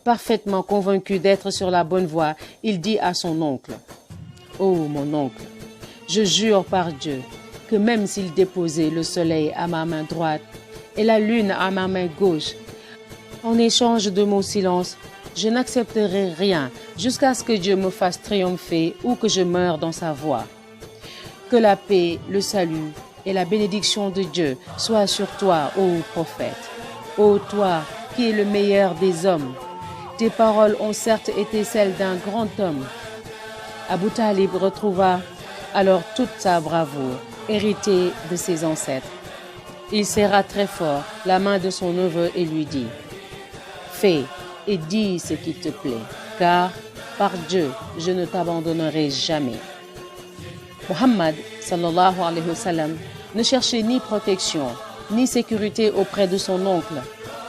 Parfaitement convaincu d'être sur la bonne voie, il dit à son oncle: « Oh mon oncle, je jure par Dieu que même s'il déposait le soleil à ma main droite et la lune à ma main gauche, en échange de mon silence, je n'accepterai rien jusqu'à ce que Dieu me fasse triompher ou que je meure dans sa voie. Que la paix, le salut et la bénédiction de Dieu soient sur toi, ô prophète. Ô toi qui es le meilleur des hommes, tes paroles ont certes été celles d'un grand homme. » Abu Talib retrouva alors toute sa bravoure, héritée de ses ancêtres. Il serra très fort la main de son neveu et lui dit: « Fais et dis ce qui te plaît, car, par Dieu, je ne t'abandonnerai jamais. » Muhammad, sallallahu alayhi wa sallam, ne cherchait ni protection, ni sécurité auprès de son oncle,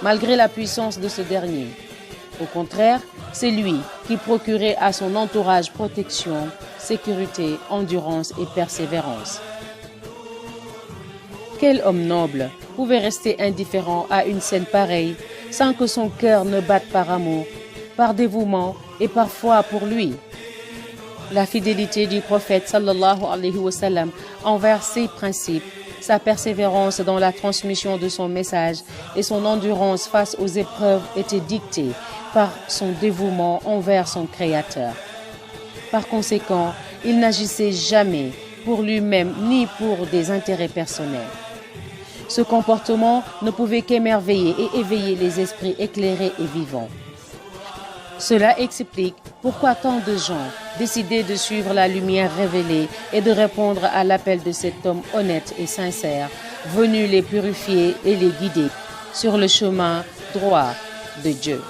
malgré la puissance de ce dernier. Au contraire, c'est lui qui procurait à son entourage protection, sécurité, endurance et persévérance. Quel homme noble pouvait rester indifférent à une scène pareille sans que son cœur ne batte par amour, par dévouement et par foi pour lui? La fidélité du prophète sallallahu alayhi wa sallam envers ses principes, sa persévérance dans la transmission de son message et son endurance face aux épreuves étaient dictées par son dévouement envers son Créateur. Par conséquent, il n'agissait jamais pour lui-même ni pour des intérêts personnels. Ce comportement ne pouvait qu'émerveiller et éveiller les esprits éclairés et vivants. Cela explique pourquoi tant de gens décidaient de suivre la lumière révélée et de répondre à l'appel de cet homme honnête et sincère, venu les purifier et les guider sur le chemin droit de Dieu.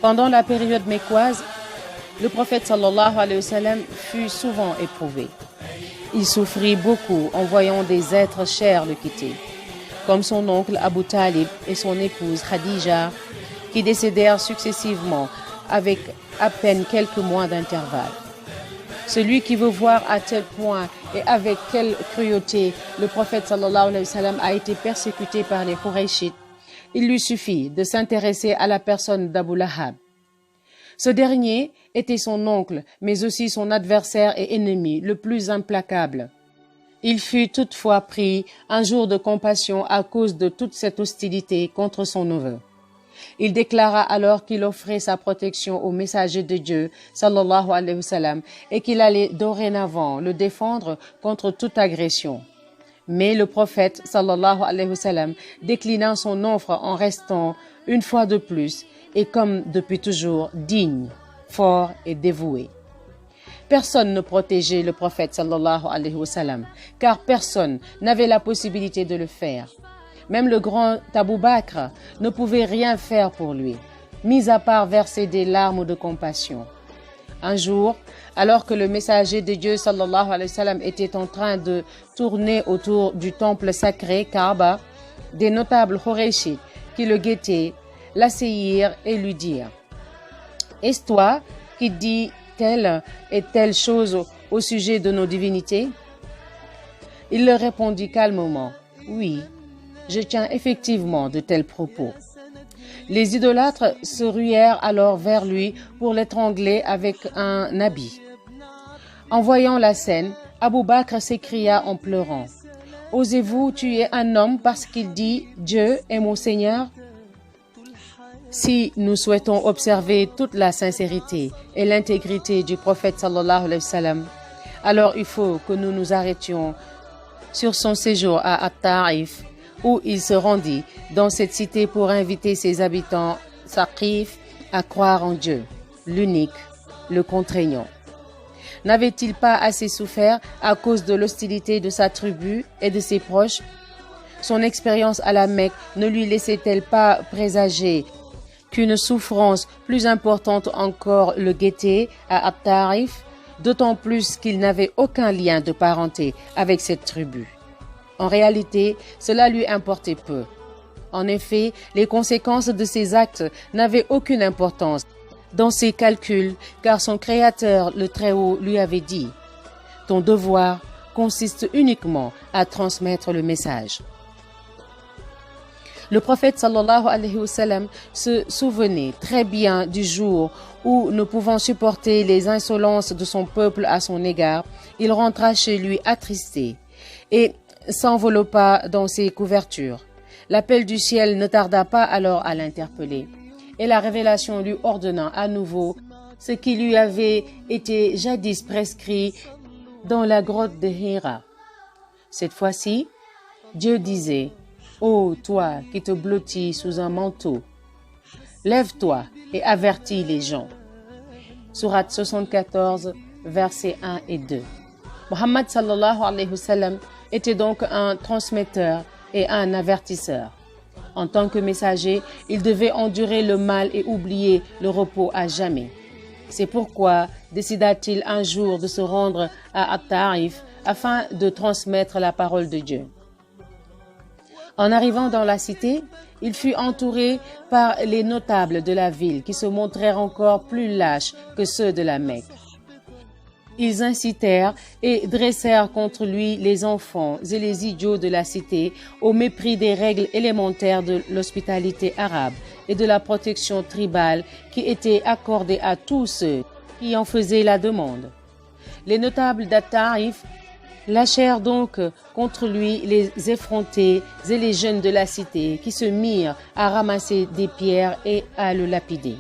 Pendant la période mécoise, le prophète sallallahu alayhi wa sallam fut souvent éprouvé. Il souffrit beaucoup en voyant des êtres chers le quitter, comme son oncle Abu Talib et son épouse Khadija, qui décédèrent successivement avec à peine quelques mois d'intervalle. Celui qui veut voir à tel point et avec quelle cruauté le prophète sallallahu alayhi wa sallam a été persécuté par les Khouraïchites, il lui suffit de s'intéresser à la personne d'Abu Lahab. Ce dernier était son oncle, mais aussi son adversaire et ennemi le plus implacable. Il fut toutefois pris un jour de compassion à cause de toute cette hostilité contre son neveu. Il déclara alors qu'il offrait sa protection au messager de Dieu, sallallahu alayhi wa sallam, et qu'il allait dorénavant le défendre contre toute agression. Mais le prophète, sallallahu alayhi wa sallam, déclina son offre en restant, une fois de plus, et comme depuis toujours, digne, fort et dévoué. Personne ne protégeait le prophète sallallahu alayhi wa sallam, car personne n'avait la possibilité de le faire. Même le grand Abu Bakr ne pouvait rien faire pour lui, mis à part verser des larmes de compassion. Un jour, alors que le messager de Dieu sallallahu alayhi wa sallam était en train de tourner autour du temple sacré Kaaba, des notables Qurayshi qui le guettaient l'asseillirent et lui dirent: « Est-ce toi qui dis telle et telle chose au sujet de nos divinités ?» Il leur répondit calmement: « Oui, je tiens effectivement de tels propos. » Les idolâtres se ruèrent alors vers lui pour l'étrangler avec un habit. En voyant la scène, Abu Bakr s'écria en pleurant: « Osez-vous tuer un homme parce qu'il dit « Dieu est mon Seigneur » ? Si nous souhaitons observer toute la sincérité et l'intégrité du prophète sallallahu alayhi wa sallam, alors il faut que nous nous arrêtions sur son séjour à At-Ta'if, où il se rendit dans cette cité pour inviter ses habitants Saqif à croire en Dieu, l'unique, le contraignant. N'avait-il pas assez souffert à cause de l'hostilité de sa tribu et de ses proches? Son expérience à la Mecque ne lui laissait-elle pas présager qu'une souffrance plus importante encore le guettait à At-Ta'if, d'autant plus qu'il n'avait aucun lien de parenté avec cette tribu? En réalité, cela lui importait peu. En effet, les conséquences de ses actes n'avaient aucune importance dans ses calculs, car son Créateur, le Très-Haut, lui avait dit: « Ton devoir consiste uniquement à transmettre le message. » Le prophète sallallahu alayhi wa sallam se souvenait très bien du jour où, ne pouvant supporter les insolences de son peuple à son égard, il rentra chez lui attristé et s'enveloppa dans ses couvertures. L'appel du ciel ne tarda pas alors à l'interpeller, et la révélation lui ordonna à nouveau ce qui lui avait été jadis prescrit dans la grotte de Hira. Cette fois-ci, Dieu disait: « Ô toi qui te blottis sous un manteau, lève-toi et avertis les gens. » Sourate 74, versets 1 et 2. Muhammad sallallahu alayhi wa sallam était donc un transmetteur et un avertisseur. En tant que messager, il devait endurer le mal et oublier le repos à jamais. C'est pourquoi décida-t-il un jour de se rendre à At-Ta'if afin de transmettre la parole de Dieu. En arrivant dans la cité, il fut entouré par les notables de la ville qui se montrèrent encore plus lâches que ceux de la Mecque. Ils incitèrent et dressèrent contre lui les enfants et les idiots de la cité au mépris des règles élémentaires de l'hospitalité arabe et de la protection tribale qui étaient accordées à tous ceux qui en faisaient la demande. Les notables d'At-Ta'if lâchèrent donc contre lui les effrontés et les jeunes de la cité qui se mirent à ramasser des pierres et à le lapider.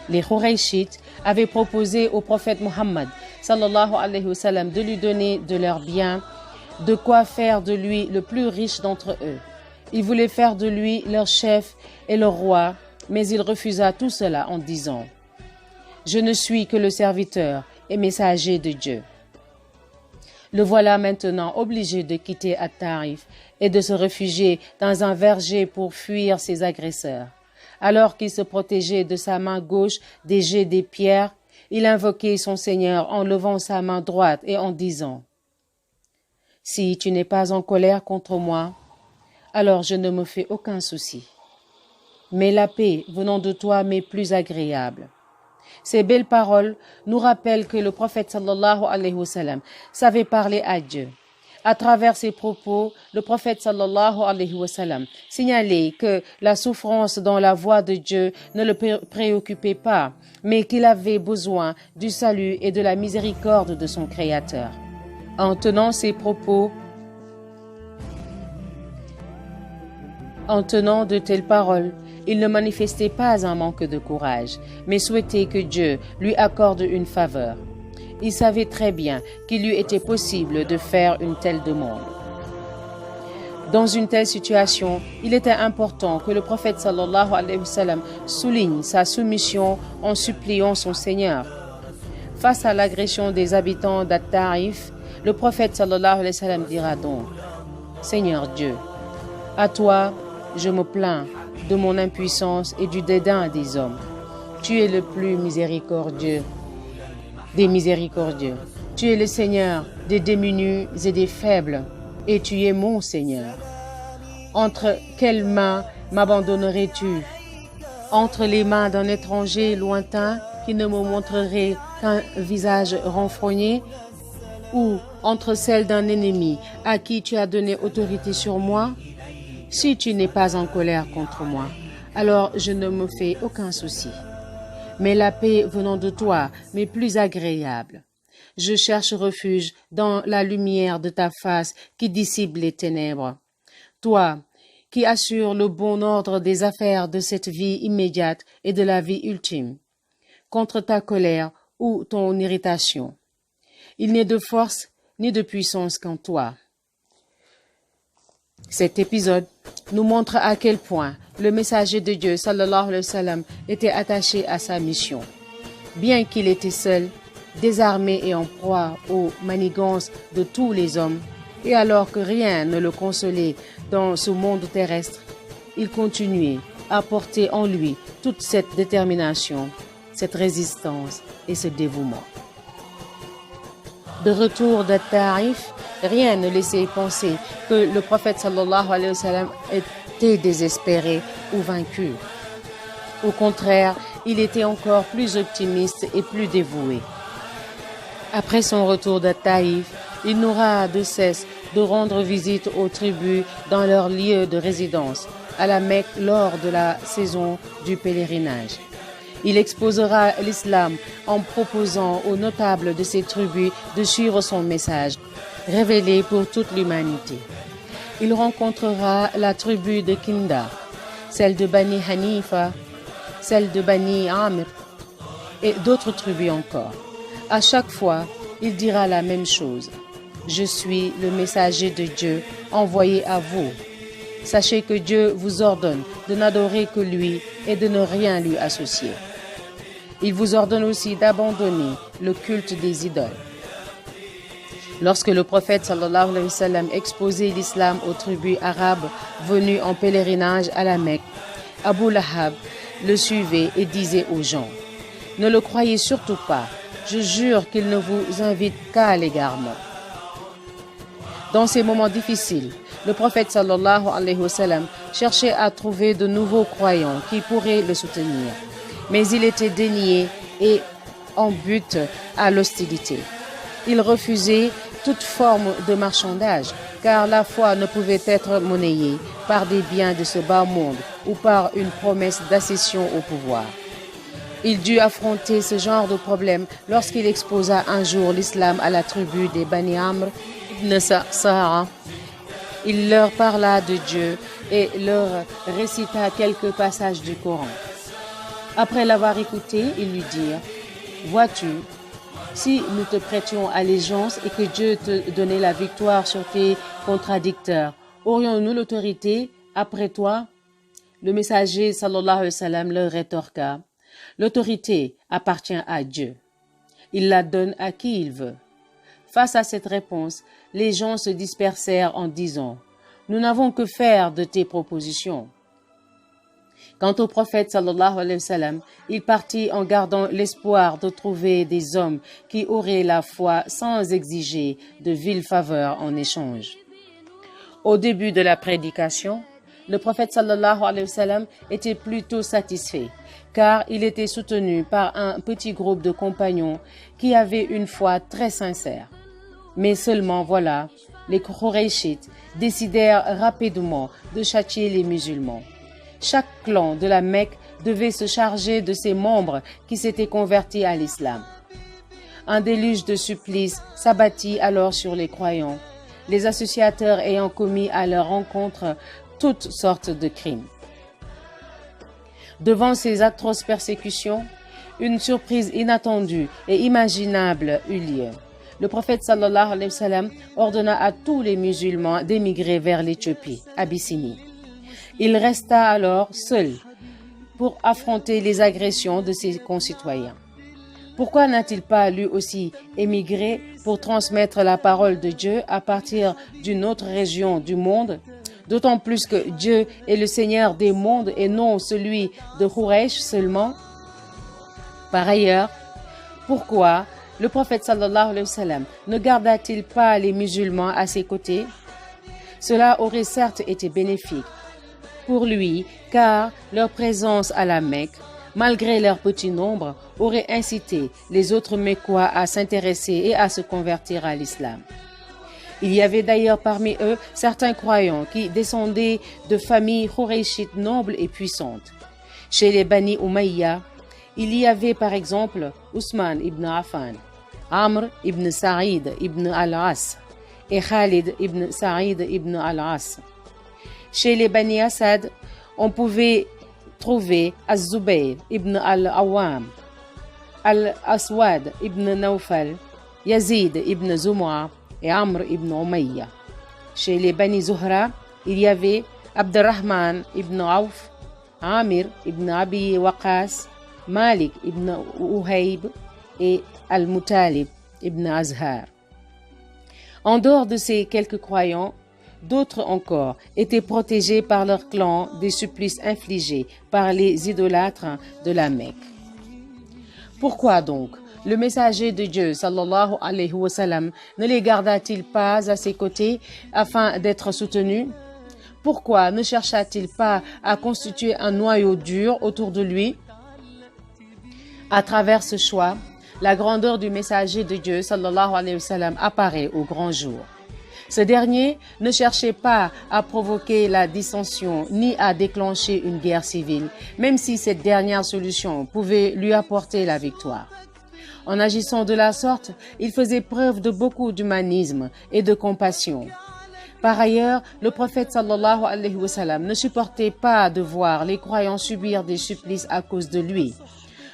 Les Qurayshites avaient proposé au prophète Muhammad sallallahu alayhi wa sallam de lui donner de leurs biens, de quoi faire de lui le plus riche d'entre eux. Ils voulaient faire de lui leur chef et leur roi, mais il refusa tout cela en disant: « Je ne suis que le serviteur et messager de Dieu. » Le voilà maintenant obligé de quitter At-Ta'if et de se réfugier dans un verger pour fuir ses agresseurs. Alors qu'il se protégeait de sa main gauche des jets des pierres, il invoquait son Seigneur en levant sa main droite et en disant: « Si tu n'es pas en colère contre moi, alors je ne me fais aucun souci. Mais la paix venant de toi m'est plus agréable. » Ces belles paroles nous rappellent que le prophète sallallahu alayhi wa sallam savait parler à Dieu. À travers ses propos, le prophète sallallahu alayhi wa sallam signalait que la souffrance dans la voie de Dieu ne le préoccupait pas, mais qu'il avait besoin du salut et de la miséricorde de son Créateur. En tenant de telles paroles Il ne manifestait pas un manque de courage, mais souhaitait que Dieu lui accorde une faveur. Il savait très bien qu'il lui était possible de faire une telle demande. Dans une telle situation, il était important que le prophète sallallahu alayhi wa sallam souligne sa soumission en suppliant son Seigneur. Face à l'agression des habitants d'At-Ta'if, le prophète sallallahu alayhi wa sallam dira donc: Seigneur Dieu, à toi je me plains de mon impuissance et du dédain des hommes. Tu es le plus miséricordieux des miséricordieux. Tu es le Seigneur des démunis et des faibles, et tu es mon Seigneur. Entre quelles mains m'abandonnerais-tu? Entre les mains d'un étranger lointain qui ne me montrerait qu'un visage renfrogné, ou entre celles d'un ennemi à qui tu as donné autorité sur moi? Si tu n'es pas en colère contre moi, alors je ne me fais aucun souci. Mais la paix venant de toi m'est plus agréable. Je cherche refuge dans la lumière de ta face qui dissipe les ténèbres. Toi, qui assures le bon ordre des affaires de cette vie immédiate et de la vie ultime, contre ta colère ou ton irritation. Il n'est de force ni de puissance qu'en toi. Cet épisode nous montre à quel point le messager de Dieu, sallallahu alayhi wa sallam, était attaché à sa mission. Bien qu'il était seul, désarmé et en proie aux manigances de tous les hommes, et alors que rien ne le consolait dans ce monde terrestre, il continuait à porter en lui toute cette détermination, cette résistance et ce dévouement. De retour de Taïf, rien ne laissait penser que le prophète sallallahu alayhi wa sallam était désespéré ou vaincu. Au contraire, il était encore plus optimiste et plus dévoué. Après son retour de Taïf, il n'aura de cesse de rendre visite aux tribus dans leur lieu de résidence, à la Mecque lors de la saison du pèlerinage. Il exposera l'islam en proposant aux notables de ces tribus de suivre son message, révélé pour toute l'humanité. Il rencontrera la tribu de Kinda, celle de Bani Hanifa, celle de Bani Amr et d'autres tribus encore. À chaque fois, il dira la même chose. Je suis le messager de Dieu envoyé à vous. Sachez que Dieu vous ordonne de n'adorer que lui et de ne rien lui associer. Il vous ordonne aussi d'abandonner le culte des idoles. Lorsque le prophète sallallahu alayhi wa sallam exposait l'islam aux tribus arabes venues en pèlerinage à la Mecque, Abu Lahab le suivait et disait aux gens: ne le croyez surtout pas, je jure qu'il ne vous invite qu'à l'égarement. Dans ces moments difficiles, le prophète sallallahu alayhi wa sallam cherchait à trouver de nouveaux croyants qui pourraient le soutenir. Mais il était dénié et en but à l'hostilité. Il refusait toute forme de marchandage, car la foi ne pouvait être monnayée par des biens de ce bas monde ou par une promesse d'accession au pouvoir. Il dut affronter ce genre de problème lorsqu'il exposa un jour l'islam à la tribu des Bani Amr ibn Sa'ara. Il leur parla de Dieu et leur récita quelques passages du Coran. Après l'avoir écouté, ils lui dirent: vois-tu, si nous te prêtions allégeance et que Dieu te donnait la victoire sur tes contradicteurs, aurions-nous l'autorité après toi? Le messager sallallahu alayhi wa sallam leur rétorqua: l'autorité appartient à Dieu. Il la donne à qui il veut. Face à cette réponse, les gens se dispersèrent en disant: nous n'avons que faire de tes propositions. Quant au prophète sallallahu alayhi wa sallam, il partit en gardant l'espoir de trouver des hommes qui auraient la foi sans exiger de viles faveurs en échange. Au début de la prédication, le prophète sallallahu alayhi wa sallam était plutôt satisfait, car il était soutenu par un petit groupe de compagnons qui avaient une foi très sincère. Mais seulement voilà, les Qurayshites décidèrent rapidement de châtier les musulmans. Chaque clan de la Mecque devait se charger de ses membres qui s'étaient convertis à l'islam. Un déluge de supplices s'abattit alors sur les croyants, les associateurs ayant commis à leur encontre toutes sortes de crimes. Devant ces atroces persécutions, une surprise inattendue et imaginable eut lieu. Le prophète sallallahu alayhi wa sallam ordonna à tous les musulmans d'émigrer vers l'Éthiopie, Abyssinie. Il resta alors seul pour affronter les agressions de ses concitoyens. Pourquoi n'a-t-il pas lui aussi émigré pour transmettre la parole de Dieu à partir d'une autre région du monde? D'autant plus que Dieu est le Seigneur des mondes et non celui de Quraysh seulement. Par ailleurs, pourquoi le prophète sallallahu alayhi wa sallam ne garda-t-il pas les musulmans à ses côtés? Cela aurait certes été bénéfique pour lui, car leur présence à la Mecque, malgré leur petit nombre, aurait incité les autres Mécois à s'intéresser et à se convertir à l'islam. Il y avait d'ailleurs parmi eux certains croyants qui descendaient de familles khouraïchites nobles et puissantes. Chez les Bani Umayya, il y avait par exemple Ousmane ibn Affan, Amr ibn Sa'id ibn al-As et Khalid ibn Sa'id ibn al-As. Chez les Bani Asad, on pouvait trouver Az-Zubayr ibn al-Awwam, Al-Aswad ibn Nawfal, Yazid ibn Zum'a et Amr ibn Umayya. Chez les Bani Zuhra, il y avait Abdurrahman ibn Auf, Amir ibn Abi Waqas, Malik ibn Uhayb et Al-Mutalib ibn Azhar. En dehors de ces quelques croyants, d'autres encore étaient protégés par leur clan des supplices infligés par les idolâtres de la Mecque. Pourquoi donc le messager de Dieu sallallahu alayhi wa sallam ne les garda-t-il pas à ses côtés afin d'être soutenu? Pourquoi ne chercha-t-il pas à constituer un noyau dur autour de lui? À travers ce choix, la grandeur du messager de Dieu sallallahu alayhi wa sallam apparaît au grand jour. Ce dernier ne cherchait pas à provoquer la dissension ni à déclencher une guerre civile, même si cette dernière solution pouvait lui apporter la victoire. En agissant de la sorte, il faisait preuve de beaucoup d'humanisme et de compassion. Par ailleurs, le prophète sallallahu alayhi wa sallam ne supportait pas de voir les croyants subir des supplices à cause de lui.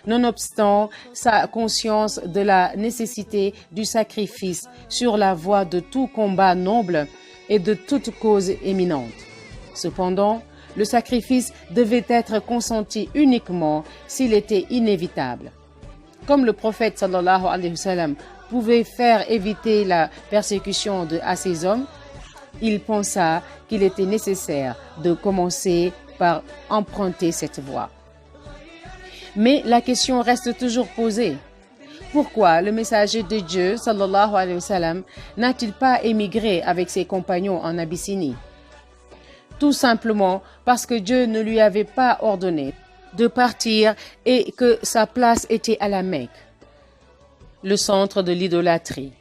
Nonobstant sa conscience de la nécessité du sacrifice sur la voie de tout combat noble et de toute cause éminente. Cependant, le sacrifice devait être consenti uniquement s'il était inévitable. Comme le prophète sallallahu alayhi wa sallam pouvait faire éviter la persécution à ces hommes, il pensa qu'il était nécessaire de commencer par emprunter cette voie. Mais la question reste toujours posée. Pourquoi le messager de Dieu, sallallahu alayhi wa sallam, n'a-t-il pas émigré avec ses compagnons en Abyssinie? Tout simplement parce que Dieu ne lui avait pas ordonné de partir et que sa place était à la Mecque, le centre de l'idolâtrie.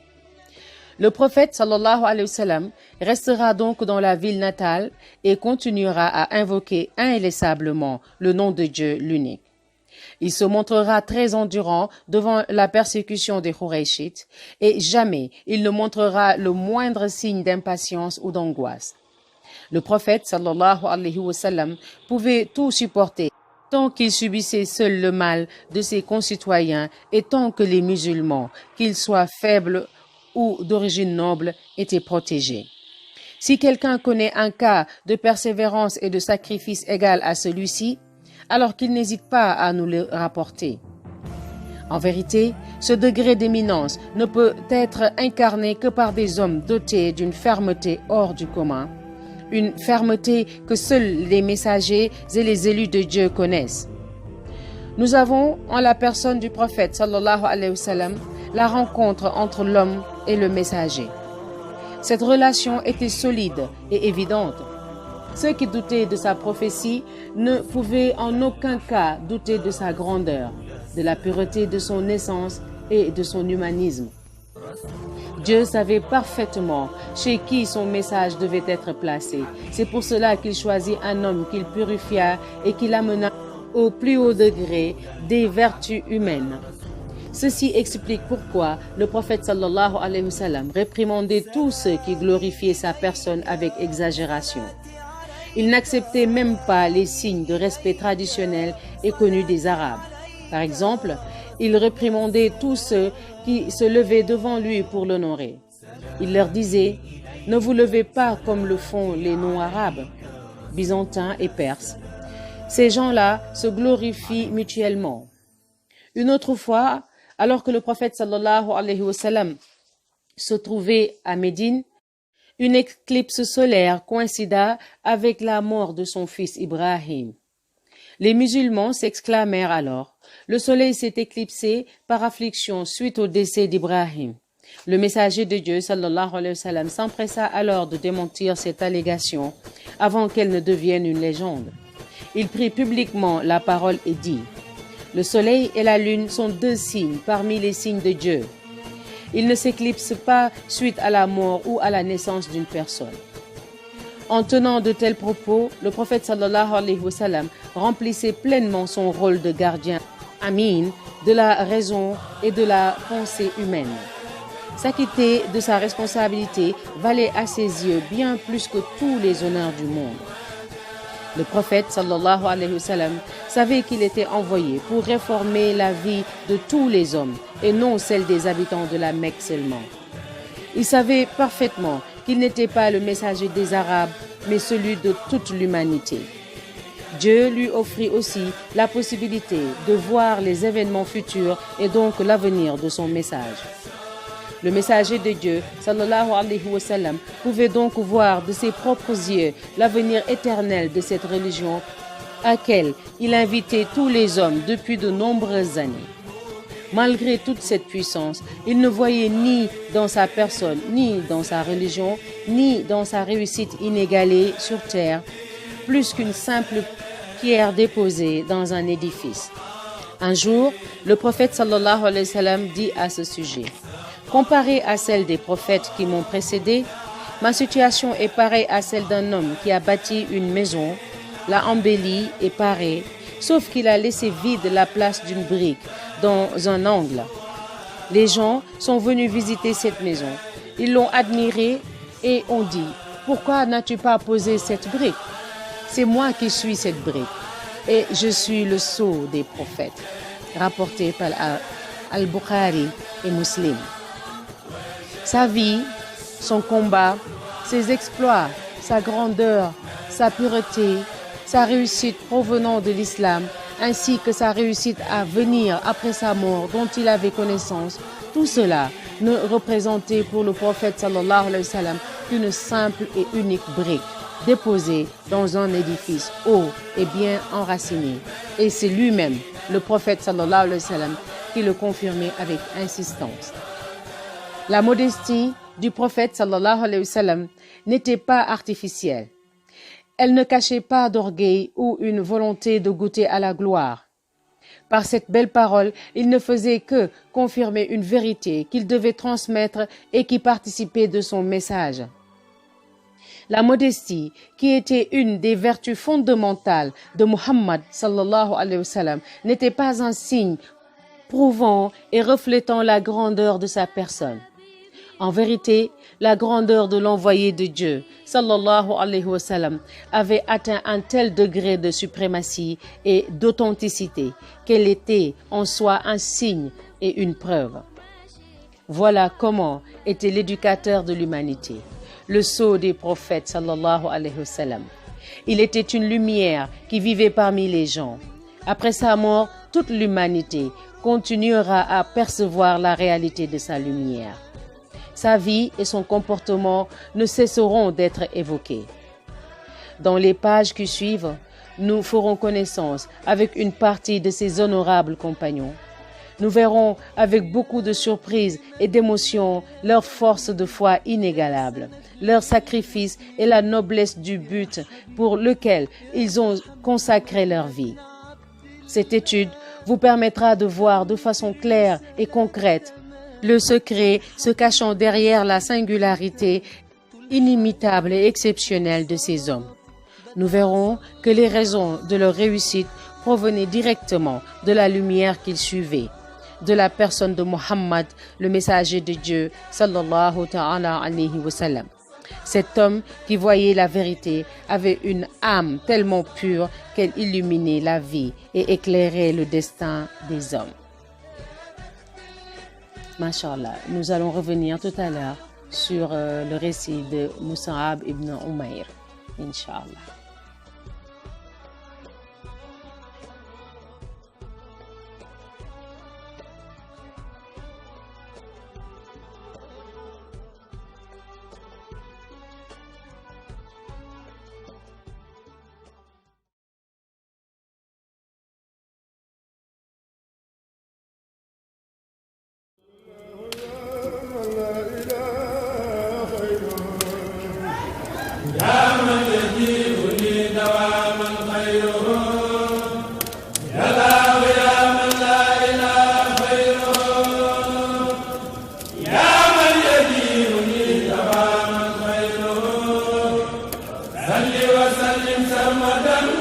Le prophète sallallahu alayhi wa sallam restera donc dans la ville natale et continuera à invoquer inlaissablement le nom de Dieu l'unique. Il se montrera très endurant devant la persécution des Khouraïchites et jamais il ne montrera le moindre signe d'impatience ou d'angoisse. Le prophète sallallahu alayhi wa sallam pouvait tout supporter tant qu'il subissait seul le mal de ses concitoyens et tant que les musulmans, qu'ils soient faibles ou d'origine noble, étaient protégés. Si quelqu'un connaît un cas de persévérance et de sacrifice égal à celui-ci, alors qu'il n'hésite pas à nous le rapporter. En vérité, ce degré d'éminence ne peut être incarné que par des hommes dotés d'une fermeté hors du commun, une fermeté que seuls les messagers et les élus de Dieu connaissent. Nous avons, en la personne du prophète sallallahu alayhi wa sallam, la rencontre entre l'homme et le messager. Cette relation était solide et évidente. Ceux qui doutaient de sa prophétie ne pouvaient en aucun cas douter de sa grandeur, de la pureté de son essence et de son humanisme. Dieu savait parfaitement chez qui son message devait être placé. C'est pour cela qu'il choisit un homme qu'il purifia et qu'il amena au plus haut degré des vertus humaines. Ceci explique pourquoi le prophète sallallahu alayhi wa sallam réprimandait tous ceux qui glorifiaient sa personne avec exagération. Ils n'acceptaient même pas les signes de respect traditionnels et connus des Arabes. Par exemple, il réprimandait tous ceux qui se levaient devant lui pour l'honorer. Il leur disait « Ne vous levez pas comme le font les non-arabes, byzantins et perses. Ces gens-là se glorifient mutuellement. » Une autre fois, alors que le prophète sallallahu alayhi wa sallam se trouvait à Médine, une éclipse solaire coïncida avec la mort de son fils Ibrahim. Les musulmans s'exclamèrent alors « Le soleil s'est éclipsé par affliction suite au décès d'Ibrahim. » Le messager de Dieu, sallallahu alayhi wa sallam, s'empressa alors de démentir cette allégation avant qu'elle ne devienne une légende. Il prit publiquement la parole et dit « Le soleil et la lune sont deux signes parmi les signes de Dieu. Ils ne s'éclipsent pas suite à la mort ou à la naissance d'une personne. » En tenant de tels propos, le prophète sallallahu alayhi wa sallam remplissait pleinement son rôle de gardien amin de la raison et de la pensée humaine. S'acquitter de sa responsabilité valait à ses yeux bien plus que tous les honneurs du monde. Le prophète sallallahu alayhi wa sallam savait qu'il était envoyé pour réformer la vie de tous les hommes et non celle des habitants de la Mecque seulement. Il savait parfaitement qu'il n'était pas le messager des Arabes, mais celui de toute l'humanité. Dieu lui offrit aussi la possibilité de voir les événements futurs et donc l'avenir de son message. Le messager de Dieu, sallallahu alayhi wa sallam, pouvait donc voir de ses propres yeux l'avenir éternel de cette religion à laquelle il invitait tous les hommes depuis de nombreuses années. Malgré toute cette puissance, il ne voyait ni dans sa personne, ni dans sa religion, ni dans sa réussite inégalée sur terre, plus qu'une simple pierre déposée dans un édifice. Un jour, le prophète sallallahu alayhi wa sallam dit à ce sujet « Comparé à celle des prophètes qui m'ont précédé, ma situation est pareille à celle d'un homme qui a bâti une maison, l'a embellie et parée, sauf qu'il a laissé vide la place d'une brique dans un angle. Les gens sont venus visiter cette maison. Ils l'ont admirée et ont dit « Pourquoi n'as-tu pas posé cette brique? C'est moi qui suis cette brique et je suis le sceau des prophètes. » Rapporté par Al-Bukhari et Muslim. Sa vie, son combat, ses exploits, sa grandeur, sa pureté, sa réussite provenant de l'islam, ainsi que sa réussite à venir après sa mort dont il avait connaissance, tout cela ne représentait pour le prophète sallallahu alayhi wa sallam qu'une simple et unique brique déposée dans un édifice haut et bien enraciné. Et c'est lui-même, le prophète sallallahu alayhi wa sallam, qui le confirmait avec insistance. La modestie du prophète sallallahu alayhi wa sallam n'était pas artificielle. Elle ne cachait pas d'orgueil ou une volonté de goûter à la gloire. Par cette belle parole, il ne faisait que confirmer une vérité qu'il devait transmettre et qui participait de son message. La modestie, qui était une des vertus fondamentales de Muhammad sallallahu alayhi wa sallam, n'était pas un signe prouvant et reflétant la grandeur de sa personne. En vérité, la grandeur de l'envoyé de Dieu, sallallahu alayhi wa sallam, avait atteint un tel degré de suprématie et d'authenticité qu'elle était en soi un signe et une preuve. Voilà comment était l'éducateur de l'humanité, le sceau des prophètes, sallallahu alayhi wa sallam. Il était une lumière qui vivait parmi les gens. Après sa mort, toute l'humanité continuera à percevoir la réalité de sa lumière. Sa vie et son comportement ne cesseront d'être évoqués. Dans les pages qui suivent, nous ferons connaissance avec une partie de ses honorables compagnons. Nous verrons avec beaucoup de surprise et d'émotion leur force de foi inégalable, leur sacrifice et la noblesse du but pour lequel ils ont consacré leur vie. Cette étude vous permettra de voir de façon claire et concrète le secret se cachant derrière la singularité inimitable et exceptionnelle de ces hommes. Nous verrons que les raisons de leur réussite provenaient directement de la lumière qu'ils suivaient, de la personne de Muhammad, le messager de Dieu, sallallahu ta'ala alayhi wa sallam. Cet homme qui voyait la vérité avait une âme tellement pure qu'elle illuminait la vie et éclairait le destin des hommes. Masha'Allah, nous allons revenir tout à l'heure sur le récit de Mus'ab ibn Umayr, Inch'Allah. وسلم سرمدا